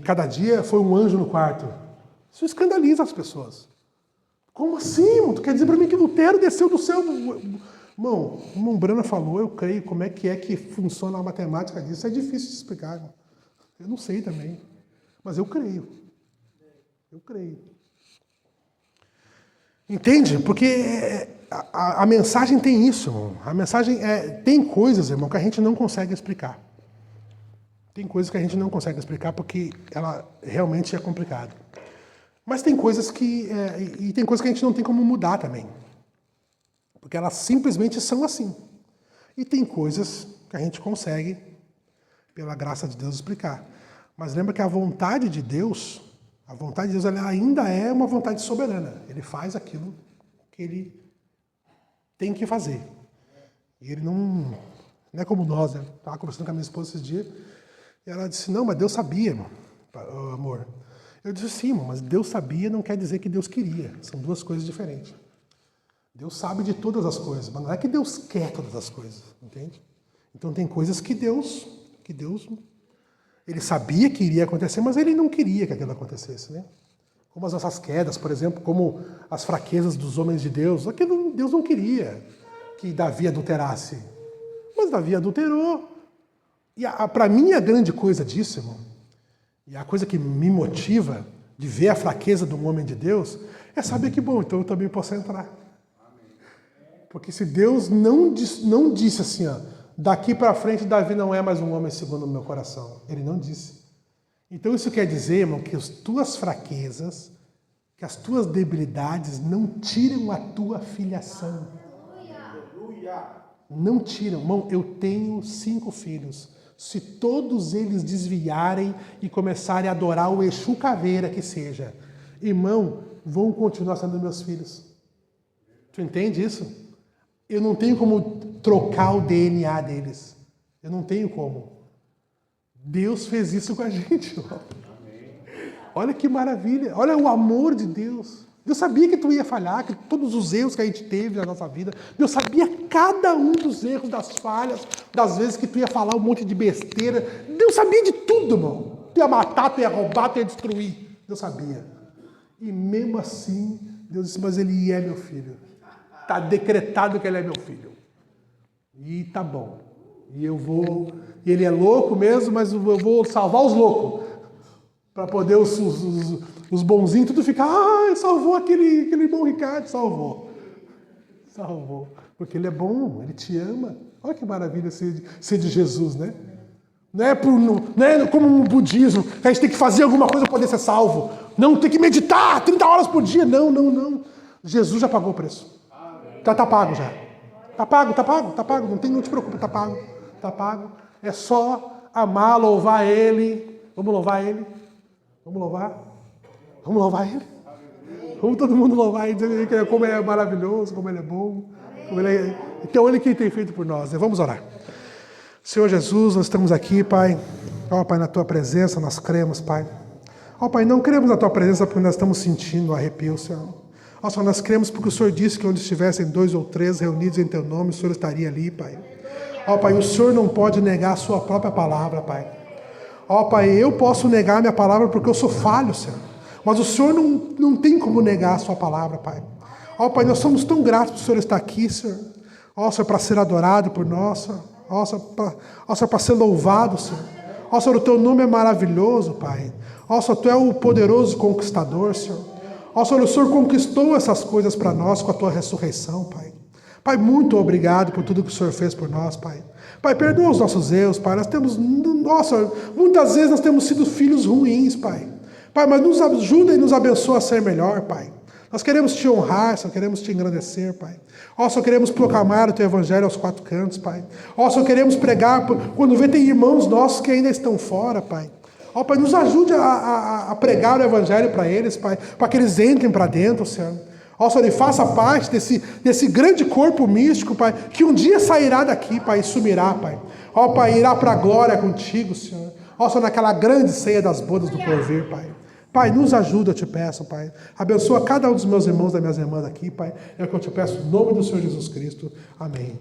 cada dia foi um anjo no quarto. Isso escandaliza as pessoas. Como assim, irmão? Tu quer dizer para mim que Lutero desceu do céu? Irmão, o Mombrana falou, eu creio. Como é que funciona a matemática disso? É difícil de explicar, irmão. Eu não sei também. Mas eu creio. Eu creio. Entende? Porque a mensagem tem isso, irmão. A mensagem tem coisas, irmão, que a gente não consegue explicar. Tem coisas que a gente não consegue explicar porque ela realmente é complicada. Mas tem coisas e tem coisas que a gente não tem como mudar também. Porque elas simplesmente são assim. E tem coisas que a gente consegue, pela graça de Deus, explicar. Mas lembra que a vontade de Deus ela ainda é uma vontade soberana. Ele faz aquilo que ele tem que fazer. E ele não é como nós, né? Estava conversando com a minha esposa esses dias, e ela disse, não, mas Deus sabia, irmão, amor. Eu disse, sim, irmão, mas Deus sabia não quer dizer que Deus queria. São duas coisas diferentes. Deus sabe de todas as coisas, mas não é que Deus quer todas as coisas, entende? Então tem coisas que Deus ele sabia que iria acontecer, mas ele não queria que aquilo acontecesse, né? Como as nossas quedas, por exemplo, como as fraquezas dos homens de Deus. Aquilo Deus não queria que Davi adulterasse. Mas Davi adulterou. E para mim a grande coisa disso, irmão, e a coisa que me motiva de ver a fraqueza de um homem de Deus, é saber que, bom, então eu também posso entrar. Porque se Deus não disse assim, ó, daqui para frente Davi não é mais um homem segundo o meu coração. Ele não disse. Então isso quer dizer, irmão, que as tuas fraquezas, que as tuas debilidades não tiram a tua filiação. Não tiram. Irmão, eu tenho 5 filhos. Se todos eles desviarem e começarem a adorar o Exu Caveira que seja, irmão, vão continuar sendo meus filhos. Tu entende isso? Eu não tenho como trocar o DNA deles. Eu não tenho como. Deus fez isso com a gente. Olha que maravilha. Olha o amor de Deus. Deus sabia que tu ia falhar, que todos os erros que a gente teve na nossa vida, Deus sabia cada um dos erros, das falhas, das vezes que tu ia falar um monte de besteira. Deus sabia de tudo, irmão. Tu ia matar, tu ia roubar, tu ia destruir. Deus sabia. E mesmo assim, Deus disse, mas ele é meu filho. Está decretado que ele é meu filho. E tá bom. E eu vou... E ele é louco mesmo, mas eu vou salvar os loucos. Para poder os bonzinhos tudo ficar... salvou aquele irmão Ricardo. Salvou. Porque ele é bom, ele te ama. Olha que maravilha ser de Jesus, né? Não é como um budismo, que a gente tem que fazer alguma coisa para poder ser salvo. Não, tem que meditar 30 horas por dia. Não. Jesus já pagou o preço. Tá pago já. Tá pago. Não te preocupe, tá pago. É só amar, louvar Ele. Vamos louvar Ele? Vamos louvar Ele? Vamos todo mundo louvar Ele, dizer como Ele é maravilhoso, como Ele é bom. Então Ele que tem feito por nós. Né? Vamos orar. Senhor Jesus, nós estamos aqui, Pai. Ó, Pai, na Tua presença nós cremos, Pai. Ó, Pai, não cremos na Tua presença porque nós estamos sentindo o arrepio, Senhor. Ó, Senhor, nós cremos porque o Senhor disse que onde estivessem 2 ou 3 reunidos em Teu nome, o Senhor estaria ali, Pai. Ó, Pai, o Senhor não pode negar a Sua própria palavra, Pai. Ó, Pai, eu posso negar a minha palavra porque eu sou falho, Senhor. Mas o Senhor não tem como negar a sua palavra, Pai. Ó, Pai, nós somos tão gratos por o Senhor estar aqui, Senhor. Ó, Senhor, para ser adorado por nós. Ó, Senhor, para ser louvado, Senhor. Ó, Senhor, o teu nome é maravilhoso, Pai. Ó, Senhor, tu é o poderoso conquistador, Senhor. Ó, Senhor, o Senhor conquistou essas coisas para nós com a tua ressurreição, Pai. Pai, muito obrigado por tudo que o Senhor fez por nós, Pai. Pai, perdoa os nossos erros, Pai. Nós temos, nossa, muitas vezes nós temos sido filhos ruins, Pai. Pai, mas nos ajuda e nos abençoa a ser melhor, Pai. Nós queremos te honrar, só queremos te engrandecer, Pai. Ó, só queremos proclamar o teu evangelho aos quatro cantos, Pai. Ó, só queremos pregar, quando vê tem irmãos nossos que ainda estão fora, Pai. Ó, Pai, nos ajude a pregar o evangelho para eles, Pai, para que eles entrem para dentro, Senhor. Ó, Senhor, e faça parte desse grande corpo místico, Pai, que um dia sairá daqui, Pai, e sumirá, Pai. Ó, Pai, irá para a glória contigo, Senhor. Ó, Senhor, naquela grande ceia das bodas do porvir, Pai. Pai, nos ajuda, eu te peço, Pai. Abençoa cada um dos meus irmãos e das minhas irmãs aqui, Pai. É o que eu te peço, em nome do Senhor Jesus Cristo. Amém.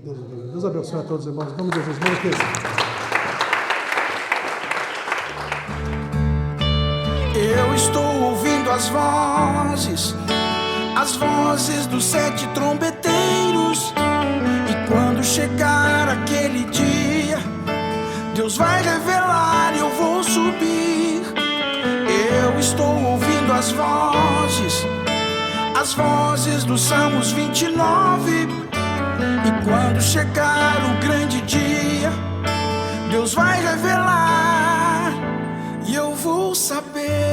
Deus abençoe a todos os irmãos. Em nome de Jesus. Eu estou ouvindo as vozes dos 7 trombeteiros. E quando chegar aquele dia, Deus vai revelar e eu vou subir. Eu estou ouvindo as vozes dos Salmos 29. E quando chegar o grande dia, Deus vai revelar e eu vou saber.